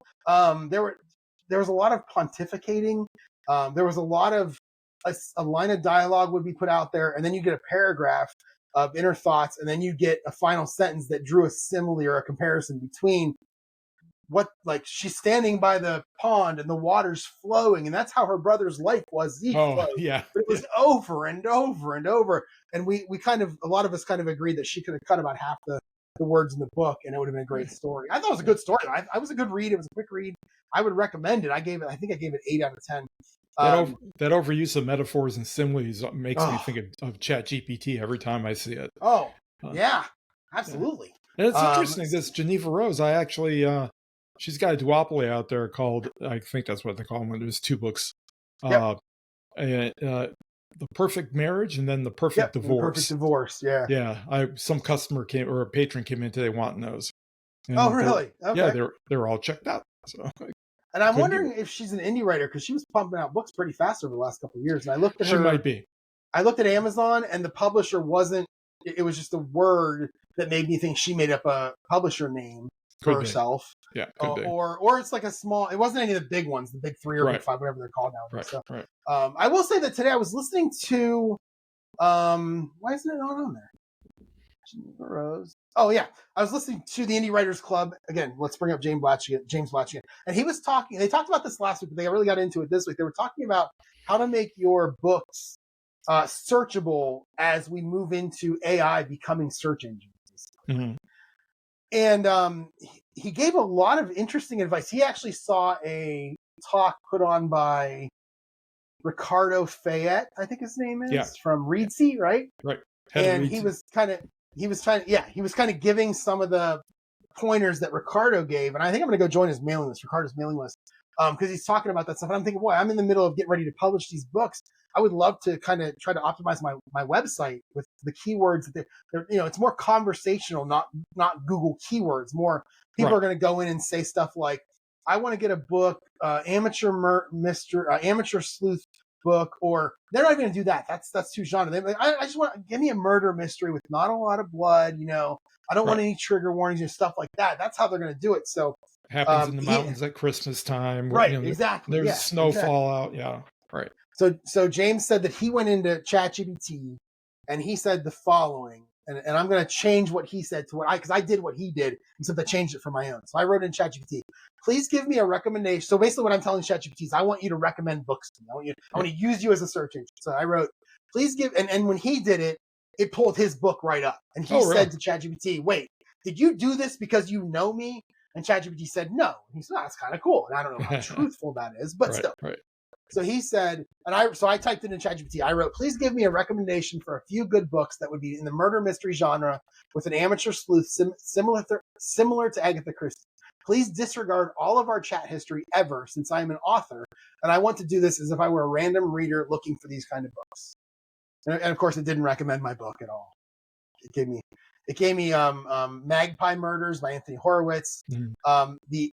There was a lot of pontificating. There was a lot of a line of dialogue would be put out there, and then you get a paragraph of inner thoughts, and then you get a final sentence that drew a simile or a comparison between what, like, she's standing by the pond and the water's flowing, and that's how her brother's life was. Flowed. Yeah. But it was over and over and over. And we kind of, a lot of us kind of agreed that she could have cut about half the words in the book, and it would have been a great story. I thought it was a good story. I was a good read. It was a quick read. I would recommend it. I think I gave it 8 out of 10. That overuse of metaphors and similes makes me think of ChatGPT every time I see it. Oh, yeah, absolutely. And it's interesting. This Geneva Rose, I actually, she's got a duopoly out there called, I think that's what they call them when there's 2 books. Yep. The Perfect Marriage and then The Perfect Divorce. The Perfect Divorce, yeah. Yeah, some customer came, or a patron came in today wanting those. And really? Okay. Yeah, they're all checked out. So. And I'm wondering if she's an indie writer, because she was pumping out books pretty fast over the last couple of years. And I looked at her. She might be. I looked at Amazon, and the publisher wasn't. It was just a word that made me think she made up a publisher name for herself. Yeah, could be. Or it's like a small. It wasn't any of the big ones, the big 3 or big 5, whatever they're called now. Right. So, right. I will say that today I was listening to. Why isn't it not on there? Geneva Rose. Oh yeah, I was listening to the Indie Writers Club again. Let's bring up James Blatch again, and he was talking. They talked about this last week, but they really got into it this week. They were talking about how to make your books searchable as we move into AI becoming search engines. Mm-hmm. And he gave a lot of interesting advice. He actually saw a talk put on by Ricardo Fayette, I think his name is, from Reedsy, right? Right. And he was kind of giving some of the pointers that Ricardo gave. And I think I'm going to go join his mailing list, Ricardo's mailing list, because he's talking about that stuff. And I'm thinking, boy, I'm in the middle of getting ready to publish these books. I would love to kind of try to optimize my website with the keywords that they're, it's more conversational, not Google keywords, more People are going to go in and say stuff like, I want to get a book, amateur sleuth book, or they're not even going to do that. That's too genre. I just want, give me a murder mystery with not a lot of blood. I don't want any trigger warnings and stuff like that. That's how they're going to do it. So happens in the mountains at Christmas time. Right, exactly. There's snowfall out. Yeah, right. So James said that he went into ChatGPT and he said the following, and I'm going to change what he said to because I did what he did, except I changed it for my own. So I wrote in ChatGPT, please give me a recommendation. So basically what I'm telling ChatGPT is I want you to recommend books to me. I want to use you as a search engine. So I wrote, please give, and when he did it, it pulled his book right up. And he said to ChatGPT, wait, did you do this because you know me? And ChatGPT said, no. And he said, that's kind of cool. And I don't know how truthful that is, but still. Right. So he said, so I typed it in ChatGPT. I wrote, please give me a recommendation for a few good books that would be in the murder mystery genre with an amateur sleuth similar to Agatha Christie. Please disregard all of our chat history ever, since I am an author, and I want to do this as if I were a random reader looking for these kind of books. And of course, it didn't recommend my book at all. It gave me Magpie Murders by Anthony Horowitz, the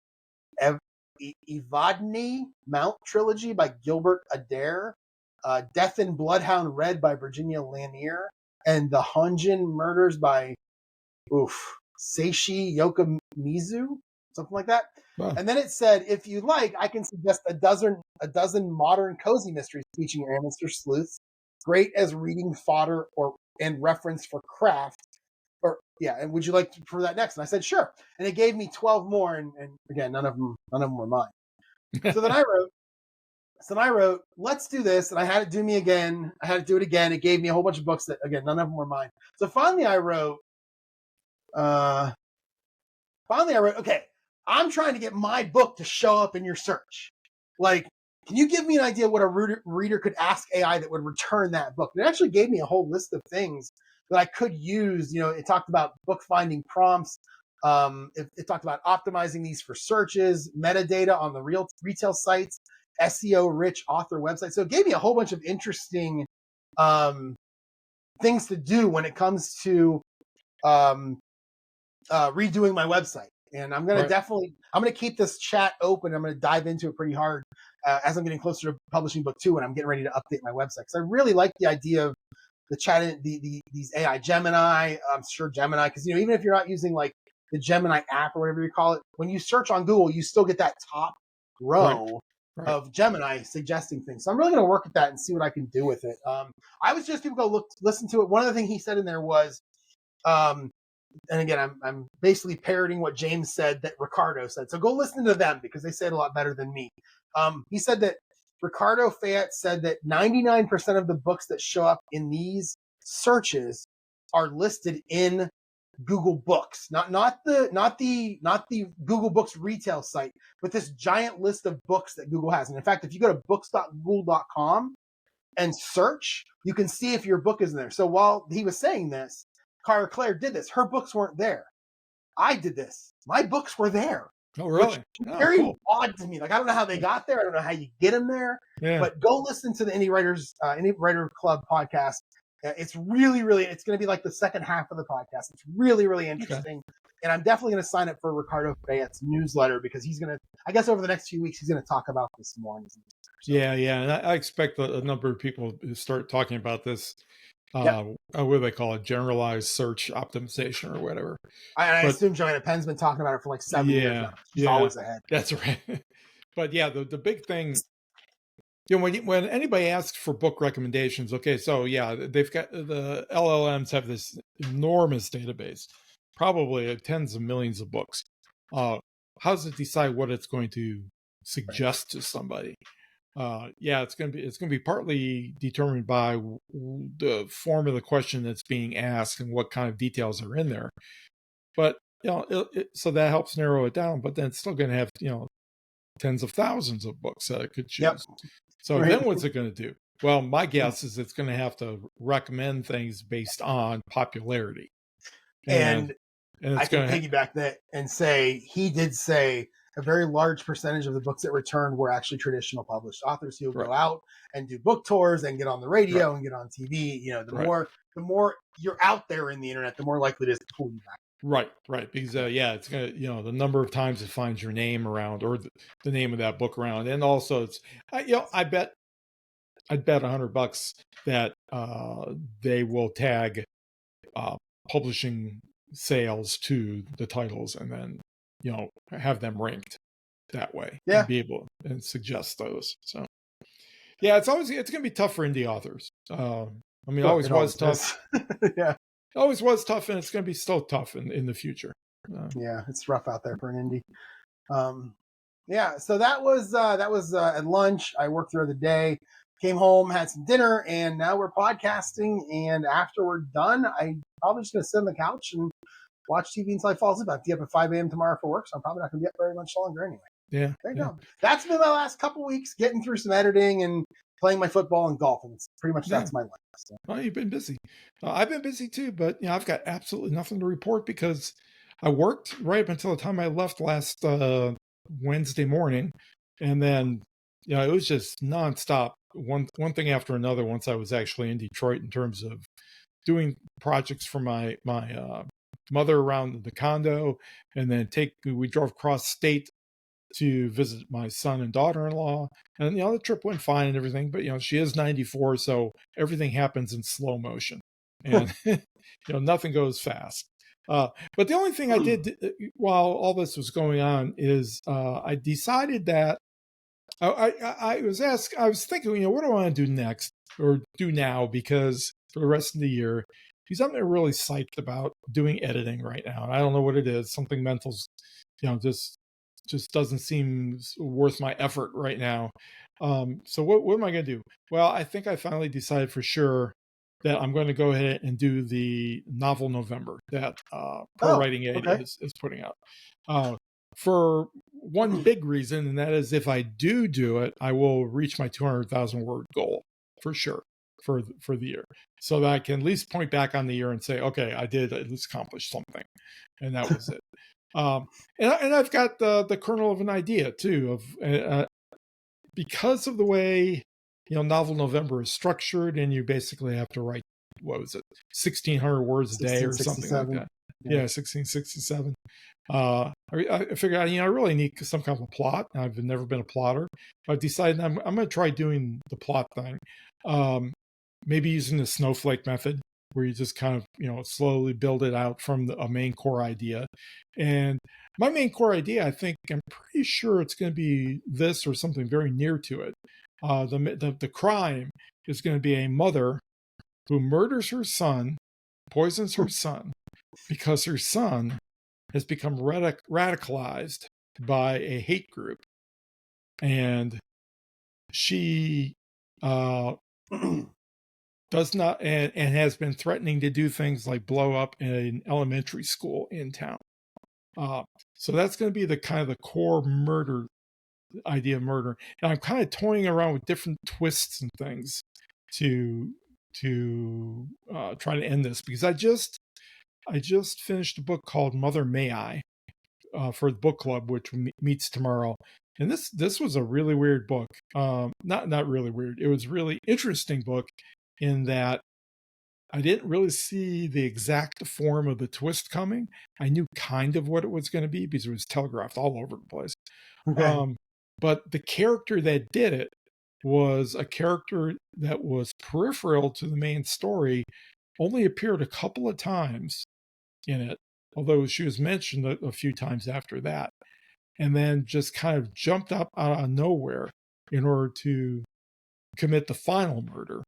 Evadne Mount trilogy by Gilbert Adair, Death and Bloodhound Red by Virginia Lanier, and the Honjin Murders by Seishi Yokomizu, something like that. Wow. And then it said, if you like, I can suggest a dozen modern cozy mysteries featuring amateur sleuths, great as reading fodder and reference for craft. And would you like for that next? And I said, sure. And it gave me 12 more. And again, none of them were mine. So then I wrote, let's do this. And I had it do me again. I had to do it again. It gave me a whole bunch of books that, again, none of them were mine. So finally I wrote, okay, I'm trying to get my book to show up in your search. Like, can you give me an idea what a reader could ask AI that would return that book? And it actually gave me a whole list of things that I could use. It talked about book finding prompts. It talked about optimizing these for searches, metadata on the retail sites, SEO rich author websites. So it gave me a whole bunch of interesting things to do when it comes to redoing my website. And I'm going to I'm going to keep this chat open. I'm going to dive into it pretty hard as I'm getting closer to publishing book 2 and I'm getting ready to update my website. Because I really like the idea of the chat, these AI Gemini, I'm sure Gemini, because even if you're not using like the Gemini app or whatever you call it, when you search on Google, you still get that top row of Gemini suggesting things. So I'm really going to work at that and see what I can do with it. I would suggest people go listen to it. One of the things he said in there was, and again, I'm basically parroting what James said that Ricardo said. So go listen to them because they say it a lot better than me. He said that Ricardo Fayette said that 99% of the books that show up in these searches are listed in Google Books, not the Google Books retail site, but this giant list of books that Google has. And in fact, if you go to books.google.com and search, you can see if your book is in there. So while he was saying this, Cara Claire did this. Her books weren't there. I did this. My books were there. Oh, really? Very odd to me. Like, I don't know how they got there. I don't know how you get them there. Yeah. But go listen to the Indie Writer Club podcast. It's really, really, it's going to be like the second half of the podcast. It's really, really interesting. Okay. And I'm definitely going to sign up for Ricardo Fayette's newsletter because he's going to, I guess over the next few weeks, he's going to talk about this more. Yeah. And I expect a number of people to start talking about this. What do they call it? Generalized search optimization or whatever. I assume Joanna Penn's been talking about it for like 7 years now. She's always ahead. That's right. But yeah, the big thing, when anybody asks for book recommendations, okay, so yeah, they've got the LLMs have this enormous database, probably tens of millions of books. How does it decide what it's going to suggest to somebody? It's going to be partly determined by the form of the question that's being asked and what kind of details are in there. But so that helps narrow it down. But then it's still going to have tens of thousands of books that it could choose. Yep. So then what's it going to do? Well, my guess is it's going to have to recommend things based on popularity. And I can piggyback that and say he did say a very large percentage of the books that returned were actually traditional published authors who go out and do book tours and get on the radio and get on TV. The more you're out there in the internet, the more likely it is to pull you back. Right. Because it's gonna, the number of times it finds your name around, or the name of that book around, and also I'd bet $100 that they will tag uh, publishing sales to the titles, and then have them ranked that way, Yeah. and be able and suggest those. So yeah, it's gonna be tough for indie authors. I mean, it always was tough. Yeah. It always was tough, and it's going to be still tough in the future. Yeah, it's rough out there for an indie. Yeah, so that was at lunch. I worked through the day, came home, had some dinner, and now we're podcasting. And after we're done, I'm probably just gonna sit on the couch and watch TV until I fall asleep. I have to get up at 5 a.m. tomorrow for work, so I'm probably not gonna be up very much longer anyway. Yeah. There you go. That's been my last couple weeks, getting through some editing and playing my football and golf, and it's pretty much that's my life. So. Well, you've been busy. I've been busy too, but I've got absolutely nothing to report because I worked right up until the time I left last Wednesday morning, and then it was just nonstop, one thing after another. Once I was actually in Detroit, in terms of doing projects for my mother around the condo, and then we drove across state to visit my son and daughter-in-law, and the trip went fine and everything, but she is 94, so everything happens in slow motion, and nothing goes fast. But the only thing I did while all this was going on is I decided that I was thinking, what do I want to do next, or do now, because for the rest of the year, because I'm really psyched about doing editing right now, and I don't know what it is. Something mental's, just doesn't seem worth my effort right now. So what am I going to do? Well, I think I finally decided for sure that I'm going to go ahead and do the novel November that ProWritingAid is putting out. For one big reason, and that is if I do it, I will reach my 200,000 word goal for sure for the year, so that I can at least point back on the year and say, okay, I did at least accomplish something, and that was it. And I've got the kernel of an idea too, of because of the way novel November is structured, and you basically have to write, what was it, 1,600 words a day or something like that. Yeah, 1667. I figured I really need some kind of a plot. I've never been a plotter. I've decided I'm going to try doing the plot thing. Maybe using the snowflake method, where you just kind of slowly build it out from a main core idea. And my main core idea, I'm pretty sure it's going to be this, or something very near to it. The crime is going to be a mother who murders her son, poisons her son, because her son has become radicalized by a hate group, and she does not, and has been threatening to do things like blow up an elementary school in town. So that's going to be the kind of the core idea of murder. And I'm kind of toying around with different twists and things to try to end this, because I just finished a book called Mother May I for the book club, which meets tomorrow. And this was a really weird book. Not really weird. It was a really interesting book, in that I didn't really see the exact form of the twist coming. I knew kind of what it was going to be, because it was telegraphed all over the place. Okay. But the character that did it was a character that was peripheral to the main story, only appeared a couple of times in it, although she was mentioned a few times after that, and then just kind of jumped up out of nowhere in order to commit the final murder.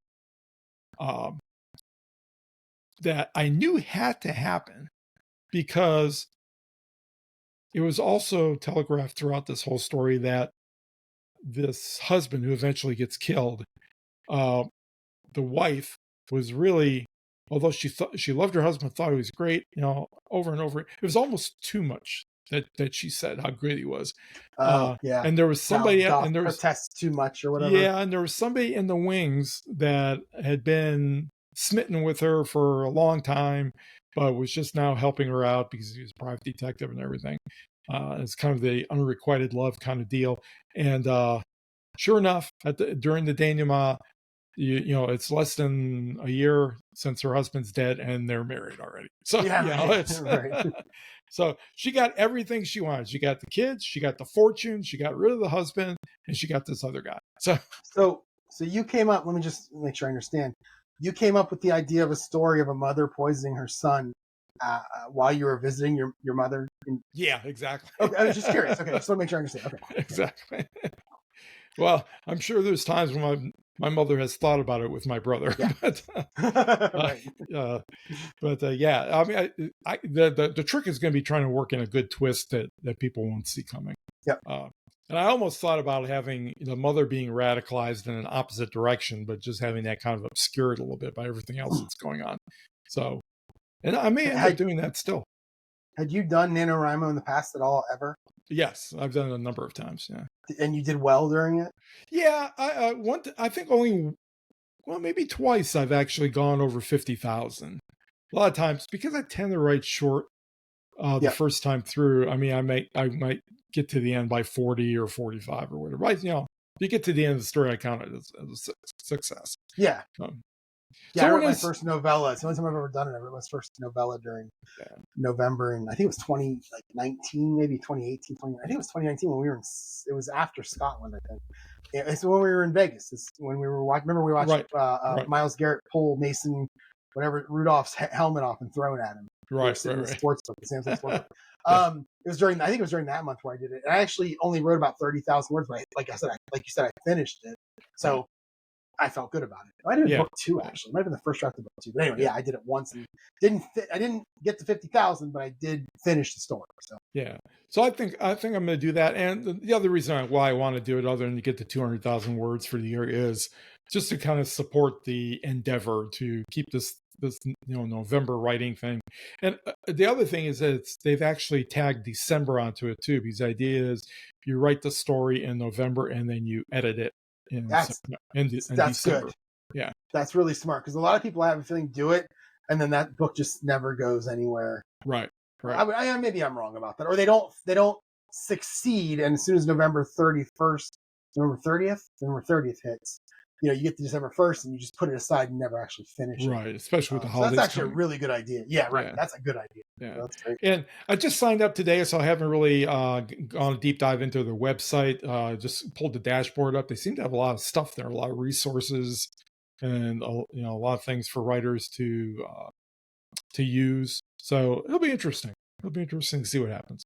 That I knew had to happen, because it was also telegraphed throughout this whole story that this husband, who eventually gets killed, the wife was really, although she loved her husband, thought he was great, over and over. It was almost too much that she said how great he was. Yeah. And there was somebody, and there was protest too much or whatever. Yeah, and there was somebody in the wings that had been smitten with her for a long time, but was just now helping her out because he was a private detective and everything. It's kind of the unrequited love kind of deal. And sure enough, during the denouement, it's less than a year since her husband's dead and they're married already. So it's right. So she got everything she wanted. She got the kids, she got the fortune, she got rid of the husband, and she got this other guy. So you came up. Let me just make sure I understand. You came up with the idea of a story of a mother poisoning her son while you were visiting your mother. Yeah, exactly. Okay, I was just curious. Okay, just want to make sure I understand. Okay, exactly. Well, I'm sure there's times when my mother has thought about it with my brother, yeah. Yeah, I mean, the trick is going to be trying to work in a good twist that people won't see coming. Yeah. And I almost thought about having the mother being radicalized in an opposite direction, but just having that kind of obscured a little bit by everything else that's going on. So, and I may end up doing that still. Had you done NaNoWriMo in the past at all, ever? Yes, I've done it a number of times. Yeah. And you did well during it? Yeah, I think only, maybe twice I've actually gone over 50,000. A lot of times, because I tend to write short the first time through. I mean, I might get to the end by 40 or 45 or whatever. Right? If you get to the end of the story, I count it as a success. Yeah. So I wrote my first novella. It's the only time I've ever done it. I wrote my first novella during November, and I think it was 2019, maybe 2018, 20. I think it was 2019 when we were it was after Scotland, I think. It's when we were in Vegas. It's when we were watching. Remember we watched Miles Garrett pull Mason, whatever, Rudolph's helmet off and throw it at him. Right. Sports book, the Samsung sports book. It was during. I think it was during that month where I did it. And I actually only wrote about 30,000 words, but like you said, I finished it. So I felt good about it. I did book 2 actually. It might have been the first draft of book 2. But anyway, I did it once and I didn't get to 50,000, but I did finish the story. So So I think I'm going to do that. And the other reason why I want to do it, other than to get to 200,000 words for the year, is just to kind of support the endeavor to keep this November writing thing. And the other thing is that they've actually tagged December onto it too, because the idea is you write the story in November and then you edit it in December. Good. Yeah, that's really smart, because a lot of people, I have a feeling, do it and then that book just never goes anywhere. Right. Maybe I'm wrong about that, or they don't succeed, and as soon as November 30th hits, you get to December 1st and you just put it aside and never actually finish it. Right, especially with the holidays. That's actually a really good idea. Yeah, right. Yeah. That's a good idea. Yeah, that's great. And I just signed up today, so I haven't really gone a deep dive into the website. Just pulled the dashboard up. They seem to have a lot of stuff there, a lot of resources, and a lot of things for writers to use. So it'll be interesting. It'll be interesting to see what happens.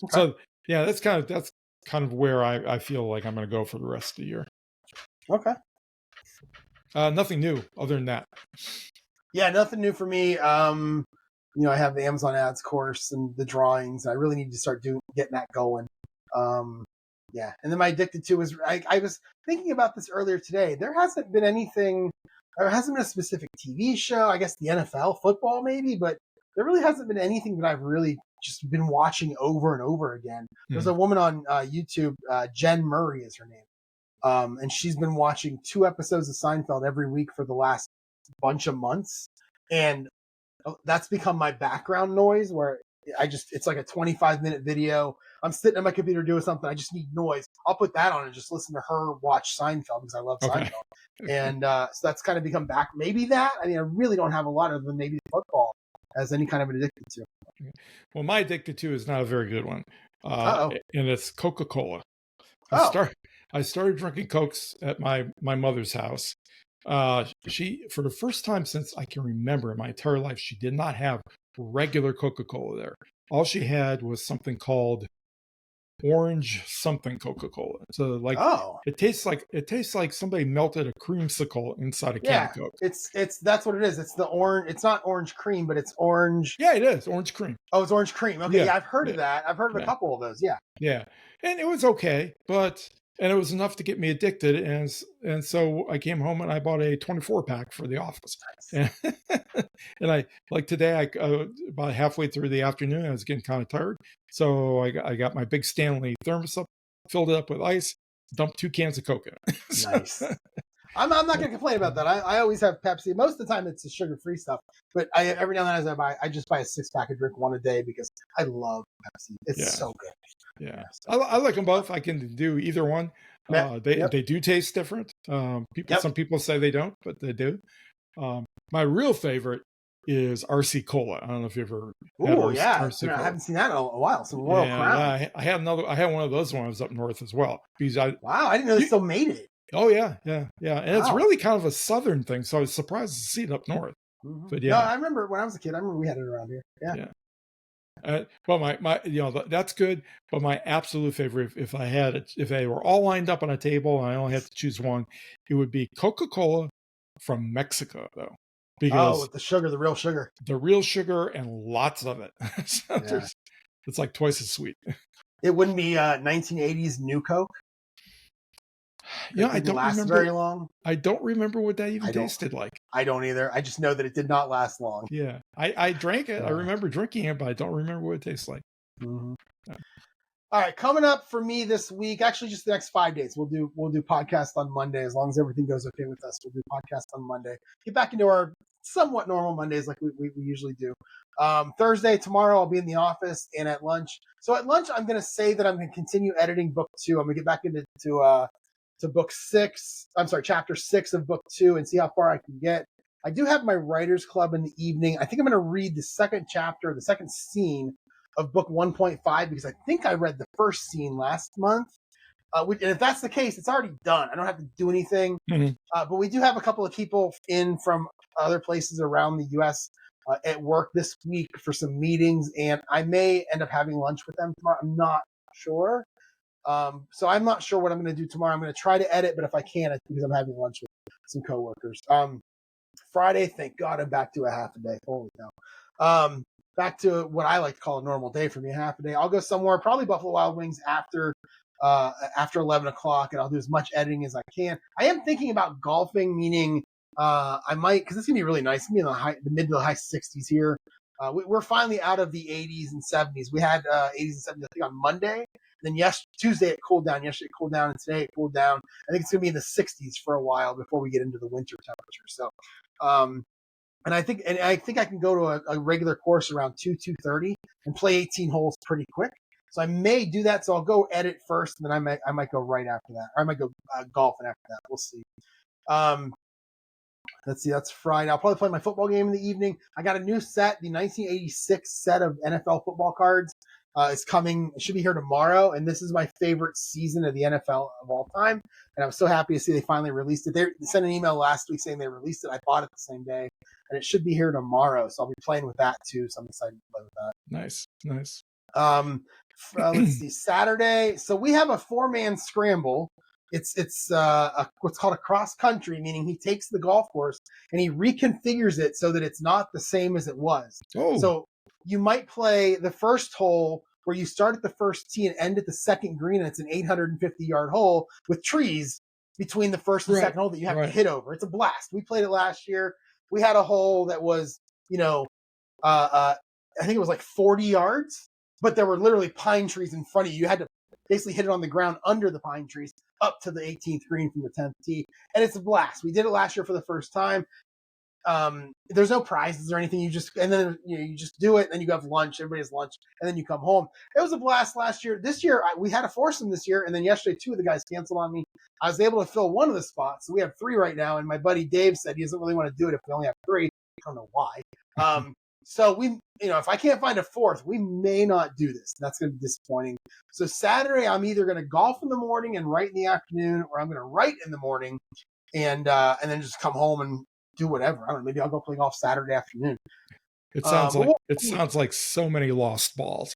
Okay. So yeah, that's kind of where I feel like I'm going to go for the rest of the year. Okay. Nothing new other than that. Yeah, nothing new for me. I have the Amazon ads course and the drawings. I really need to start getting that going. Yeah. And then my addicted to was, I was thinking about this earlier today. There hasn't been a specific TV show, I guess the NFL football maybe, but there really hasn't been anything that I've really just been watching over and over again. There's a woman on YouTube, Jen Murray is her name. And she's been watching 2 episodes of Seinfeld every week for the last bunch of months. And that's become my background noise, where it's like a 25-minute video. I'm sitting at my computer doing something. I just need noise. I'll put that on and just listen to her watch Seinfeld, because I love Seinfeld. And so that's kind of become back. Maybe that. I mean, I really don't have a lot of them. Maybe football as any kind of an addicted to. Well, my addicted to is not a very good one. And it's Coca-Cola. I started drinking Cokes at my mother's house. She, for the first time since I can remember in my entire life, she did not have regular Coca-Cola there. All she had was something called orange something Coca-Cola. So it tastes like somebody melted a creamsicle inside a can of Coke. That's what it is. It's the orange. It's not orange cream, but it's orange. Yeah, it is orange cream. Oh, it's orange cream. Okay, yeah, I've heard of that. I've heard of a couple of those. Yeah. Yeah, and it was okay, and it was enough to get me addicted, and so I came home and I bought a 24-pack for the office. Nice. And I, like today, about halfway through the afternoon, I was getting kind of tired, so I got my big Stanley thermos up, filled it up with ice, dumped 2 cans of Coke in it. Nice. I'm not going to complain about that. I always have Pepsi. Most of the time, it's the sugar-free stuff, but every now and then I just buy a 6-pack and drink one a day because I love Pepsi. It's so good. Yeah. So, I like them both. I can do either one. They do taste different. Some people say they don't, but they do. My real favorite is RC Cola. I don't know if you ever had Oh yeah, RC I Cola. haven't seen that in a while. Some Royal Crown. I had another. I had one of those when I was up north as well. Because Wow, I didn't know they still made it. oh yeah, and it's Wow. really kind of a southern thing. So I was surprised to see it up north. Mm-hmm. But No, I remember when I was a kid. I remember we had it around here. Yeah. Well, my that's good. But my absolute favorite, if I had it, if they were all lined up on a table and I only had to choose one, it would be Coca-Cola from Mexico, though, because with the sugar, the real sugar, and lots of it. So it's like twice as sweet. It wouldn't be 1980s New Coke. I don't remember very long. I don't remember what that even tasted like. I don't either. I just know that it did not last long. Yeah, I drank it. I remember drinking it, but I don't remember what it tastes like. Mm-hmm. Yeah. All right, coming up for me this week, actually just the next 5 days. We'll do podcast on Monday as long as everything goes okay with us. We'll do podcast on Monday. Get back into our somewhat normal Mondays like we usually do. Thursday, tomorrow, I'll be in the office and at lunch. So at lunch, I'm going to say that I'm going to continue editing book 2. I'm going to get back into book 6. I'm sorry, chapter 6 of book 2 and see how far I can get. I do have my writer's club in the evening. I think I'm going to read the second chapter, the second scene of book 1.5 because I think I read the first scene last month. And if that's the case, it's already done. I don't have to do anything. Mm-hmm. But we do have a couple of people in from other places around the U.S. At work this week for some meetings, and I may end up having lunch with them tomorrow. I'm not sure. So I'm not sure what I'm going to do tomorrow. I'm going to try to edit, but if I can't, it's because I'm having lunch with some coworkers. Friday, thank God I'm back to a half a day. Holy cow. Back to what I like to call a normal day for me, a half a day. I'll go somewhere, probably Buffalo Wild Wings after 11 o'clock, and I'll do as much editing as I can. I am thinking about golfing, meaning I might, because it's going to be really nice. It's going to be in the mid to the high 60s here. We're finally out of the 80s and 70s. We had 80s and 70s, I think, on Monday. Then Tuesday it cooled down. Yesterday it cooled down, and today it cooled down. I think it's going to be in the 60s for a while before we get into the winter temperature. So, and I think I can go to a regular course around 2:30 and play 18 holes pretty quick. So I may do that. So I'll go edit first, and then I might go right after that, or I might go golfing after that. We'll see. Let's see. That's Friday. I'll probably play my football game in the evening. I got a new set, the 1986 set of NFL football cards. It's coming. It should be here tomorrow, and this is my favorite season of the NFL of all time. And I'm so happy to see they finally released it. They sent an email last week saying they released it. I bought it the same day, and it should be here tomorrow. So I'll be playing with that too. So I'm excited to play with that. Nice. Let's see. Saturday. So we have a 4-man scramble. It's what's called a cross country, meaning he takes the golf course and he reconfigures it so that it's not the same as it was. Oh. So you might play the first hole where you start at the first tee and end at the second green, and it's an 850-yard hole with trees between the first and second hole that you have to hit over. It's a blast. We played it last year. We had a hole that was, I think it was like 40 yards, but there were literally pine trees in front of you. You had to basically hit it on the ground under the pine trees up to the 18th green from the 10th tee. And it's a blast. We did it last year for the first time. There's no prizes or anything. You just do it, and then you have lunch. Everybody has lunch, and then you come home. It was a blast last year. This year, we had a foursome this year, and then yesterday, 2 of the guys canceled on me. I was able to fill 1 of the spots, so we have 3 right now. And my buddy Dave said he doesn't really want to do it if we only have 3. I don't know why. So if I can't find a 4th, we may not do this. That's going to be disappointing. So Saturday, I'm either going to golf in the morning and write in the afternoon, or I'm going to write in the morning and then just come home and do whatever. I don't know. Maybe I'll go play golf Saturday afternoon. It sounds like so many lost balls.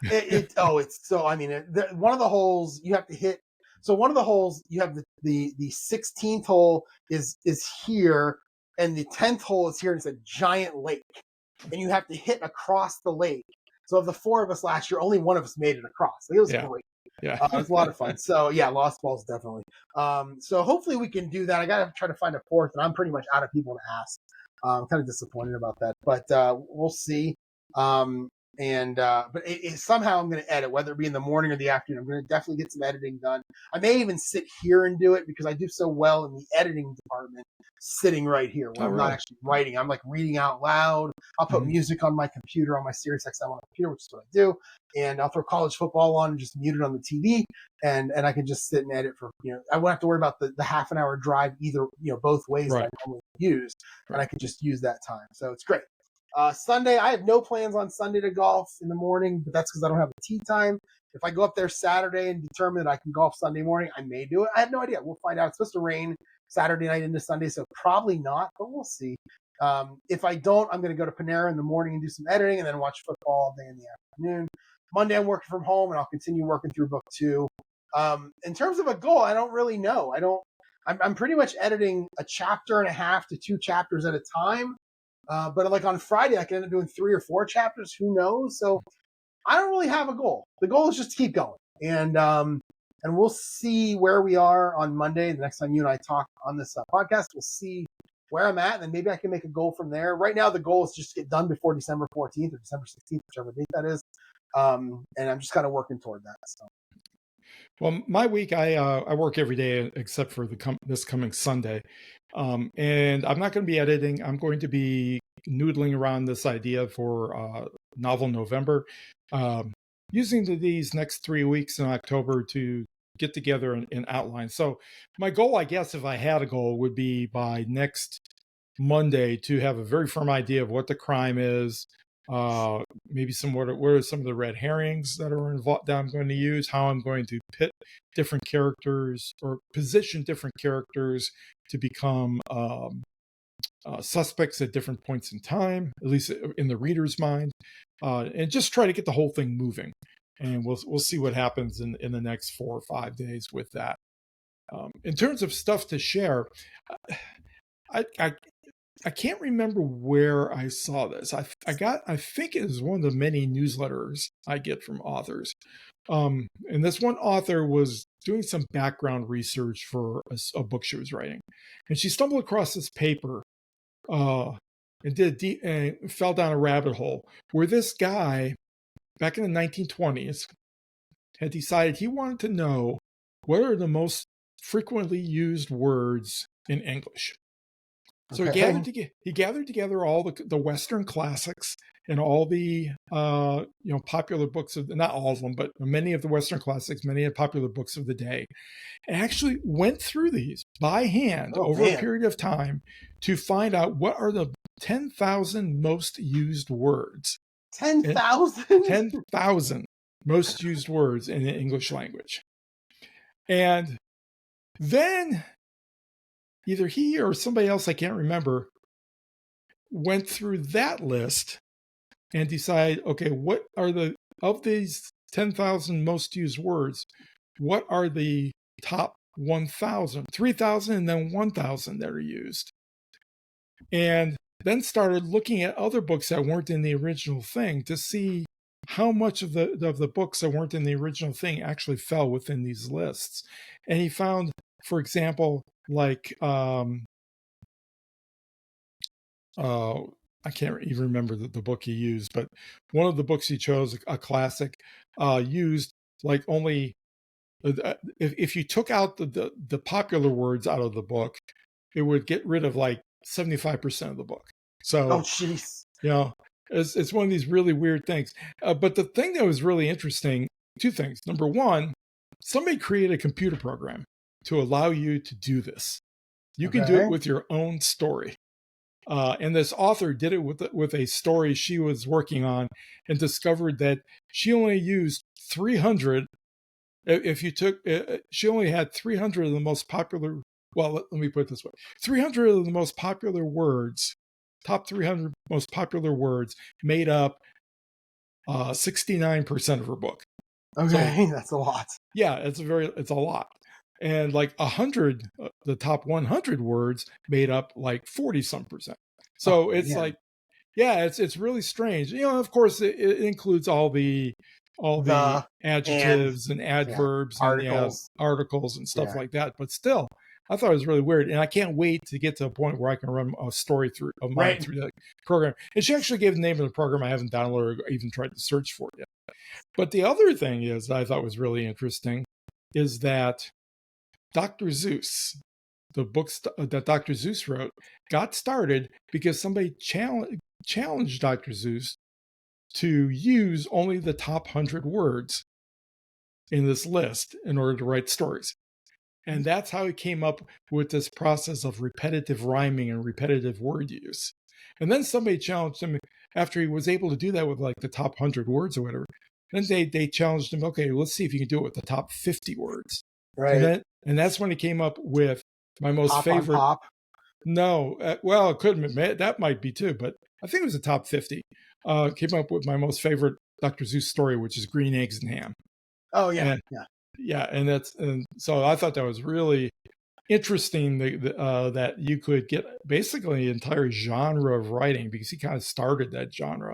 It's so. I mean, one of the holes you have to hit. So one of the holes you have the 16th hole is here, and the 10th hole is here. And it's a giant lake, and you have to hit across the lake. So of the 4 of us last year, only one of us made it across. It was great. Yeah, it was a lot of fun. So yeah, lost balls definitely. So hopefully we can do that. I got to try to find a 4th, and I'm pretty much out of people to ask. I'm kind of disappointed about that, but we'll see. But somehow I'm going to edit, whether it be in the morning or the afternoon. I'm going to definitely get some editing done. I may even sit here and do it because I do so well in the editing department, sitting right here where I'm not actually writing. I'm like reading out loud. I'll put music on my computer, on my Sirius XM on the computer, which is what I do. And I'll throw college football on and just mute it on the TV. And I can just sit and edit for, I won't have to worry about the half an hour drive either, both ways that I normally use. And I can just use that time. So it's great. Sunday, I have no plans on Sunday to golf in the morning, but that's because I don't have a tee time. If I go up there Saturday and determine that I can golf Sunday morning, I may do it. I have no idea. We'll find out. It's supposed to rain Saturday night into Sunday, so probably not, but we'll see. If I don't, I'm going to go to Panera in the morning and do some editing and then watch football all day in the afternoon. Monday, I'm working from home, and I'll continue working through book 2. In terms of a goal, I don't really know. I'm pretty much editing a chapter and a half to 2 chapters at a time. But like on Friday, I can end up doing 3 or 4 chapters. Who knows? So I don't really have a goal. The goal is just to keep going. And we'll see where we are on Monday. The next time you and I talk on this podcast, we'll see where I'm at. And then maybe I can make a goal from there. Right now, the goal is just to get done before December 14th or December 16th, whichever date that is. And I'm just kind of working toward that. So. Well, my week, I work every day except for this coming Sunday. And I'm not going to be editing. I'm going to be noodling around this idea for Novel November, using these next 3 weeks in October to get together and outline. So my goal, I guess, if I had a goal, would be by next Monday to have a very firm idea of what the crime is, maybe what are some of the red herrings that are involved that I'm going to use, how I'm going to pit different characters or position different characters to become suspects at different points in time, at least in the reader's mind, and just try to get the whole thing moving. And we'll see what happens in the next 4 or 5 days with that. In terms of stuff to share, I can't remember where I saw this. I think it is one of the many newsletters I get from authors. And this one author was doing some background research for a book she was writing. And she stumbled across this paper and fell down a rabbit hole where this guy, back in the 1920s, had decided he wanted to know what are the most frequently used words in English. So he gathered together all the Western classics and all the popular books of, not all of them, but many of the Western classics, many of the popular books of the day, and actually went through these by hand over a period of time to find out what are the 10,000 most used words. 10,000? 10,000 most used words in the English language. And then either he or somebody else, I can't remember, went through that list and decided, okay, what are of these 10,000 most used words, what are the top 1,000, 3,000, and then 1,000 that are used? And then started looking at other books that weren't in the original thing to see how much of the books that weren't in the original thing actually fell within these lists. And he found, for example, like I can't even remember the book he used, but one of the books he chose, a classic, used like only if you took out the popular words out of the book, it would get rid of like 75% of the book. So, oh jeez, it's one of these really weird things. But the thing that was really interesting, 2 things. Number one, somebody created a computer program to allow you to do this. You can do it with your own story. And this author did it with a story she was working on and discovered that she only used 300. She only had 300 of the most popular, well, let me put it this way. 300 of the most popular words, top 300 most popular words made up 69% of her book. Okay, so, that's a lot. Yeah, it's a lot. And like 100, the top 100 words made up like 40-some%. So it's like, yeah, it's really strange. Of course, it includes all the adjectives and adverbs and articles and stuff like that. But still, I thought it was really weird, and I can't wait to get to a point where I can run a story through of mine through the program. And she actually gave the name of the program. I haven't downloaded or even tried to search for it yet. But the other thing is that I thought was really interesting is that Dr. Seuss, the books that Dr. Seuss wrote, got started because somebody challenged Dr. Seuss to use only the top 100 words in this list in order to write stories. And that's how he came up with this process of repetitive rhyming and repetitive word use. And then somebody challenged him after he was able to do that with like the top 100 words or whatever. Then they challenged him, okay, let's see if you can do it with the top 50 words. Right. And that's when he came up with my most Pop favorite. on pop. No, well, it couldn't be, that might be too, but I think it was the top 50. Came up with my most favorite Dr. Seuss story, which is Green Eggs and Ham. Oh, yeah. And, yeah, and so I thought that was really interesting that you could get basically an entire genre of writing because he kind of started that genre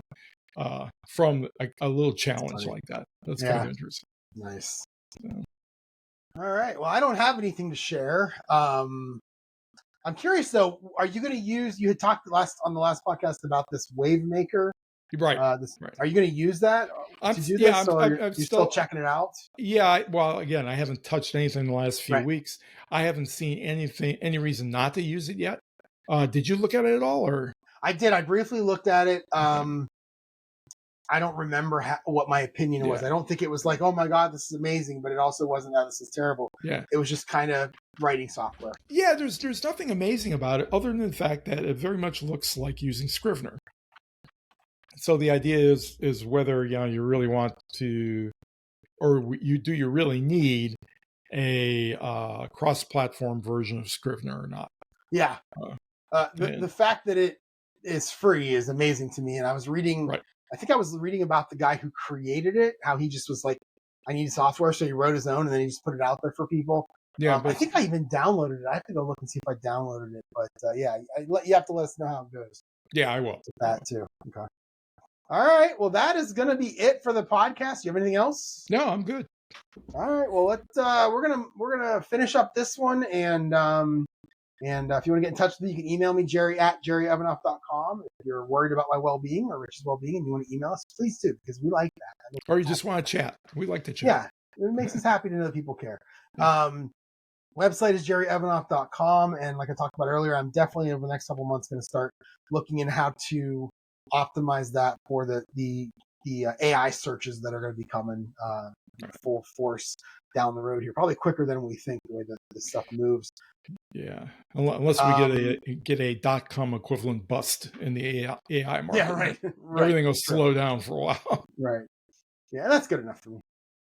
from a little challenge like that. That's kind of interesting. Nice. So. All right. Well, I don't have anything to share. I'm curious though. Are you going to use? You had talked on the last podcast about this WaveMaker. Right. Right. Are you going to use that to do this, or you're still checking it out? Yeah. Well, again, I haven't touched anything in the last few weeks. I haven't seen any reason not to use it yet. Did you look at it at all, or? I did. I briefly looked at it. I don't remember what my opinion was. I don't think it was like, oh my God, this is amazing, but it also wasn't that this is terrible. Yeah. It was just kind of writing software. Yeah, there's nothing amazing about it other than the fact that it very much looks like using Scrivener. So the idea is whether you really want to, or you really need a cross-platform version of Scrivener or not. Yeah. The fact that it is free is amazing to me. And I was reading, I think I was reading about the guy who created it, how he just was like, I need software. So he wrote his own and then he just put it out there for people. Yeah, I think I even downloaded it. I have to go look and see if I downloaded it. But yeah, you have to let us know how it goes. Yeah, I will. With that too. Okay. All right. Well, that is going to be it for the podcast. You have anything else? No, I'm good. All right. Well, we're gonna finish up this one, and if you want to get in touch with me, you can email me jerry@jerryevanoff.com. If you're worried about my well-being or Rich's well-being, and you want to email us, please do, because we like that. Or you just want to chat. We like to chat. Yeah, it makes us happy to know that people care. Website is jerryevanoff.com, and like I talked about earlier, I'm definitely over the next couple months going to start looking in how to optimize that for the AI searches that are going to be coming full force down the road here, probably quicker than we think the way that this stuff moves. Yeah, unless we get a .com equivalent bust in the AI market. Yeah, right. Everything will slow down for a while. Right. Yeah, that's good enough for me.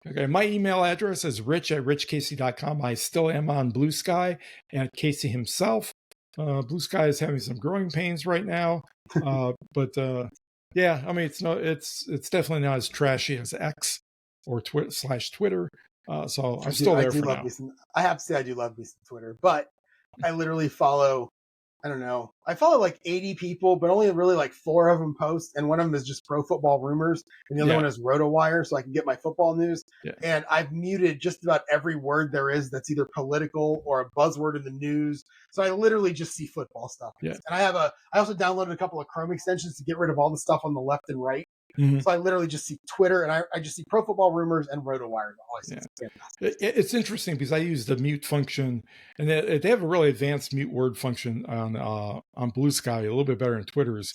Okay, my email address is rich@richcasey.com. I still am on Blue Sky and Casey himself. Blue Sky is having some growing pains right now, but yeah, I mean it's definitely not as trashy as X or Twitter. So I'm still there for now. I have to say I do love me some Twitter, but I literally follow, I don't know, I follow like 80 people, but only really like 4 of them post, and one of them is just Pro Football Rumors, and the other one is RotoWire, so I can get my football news. Yeah. And I've muted just about every word there is that's either political or a buzzword in the news. So I literally just see football stuff. Yeah. And I also downloaded a couple of Chrome extensions to get rid of all the stuff on the left and right. Mm-hmm. So I literally just see Twitter, and I just see Pro Football Rumors and RotoWire. It's interesting because I use the mute function, and they have a really advanced mute word function on Blue Sky, a little bit better than Twitter's.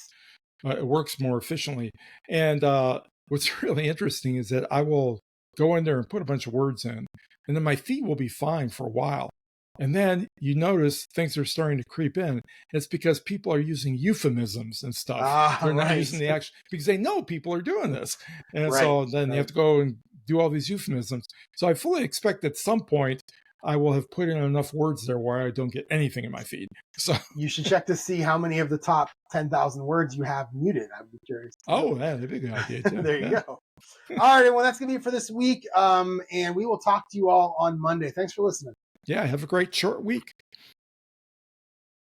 It works more efficiently. And what's really interesting is that I will go in there and put a bunch of words in, and then my feed will be fine for a while. And then you notice things are starting to creep in. It's because people are using euphemisms and stuff. They're not using the actual, because they know people are doing this. And so then you have to go and do all these euphemisms. So I fully expect at some point I will have put in enough words there where I don't get anything in my feed. So you should check to see how many of the top 10,000 words you have muted. I'd be curious. Oh, yeah, that'd be a good idea too. There you go. All right, well, that's going to be it for this week. And we will talk to you all on Monday. Thanks for listening. Yeah, have a great short week.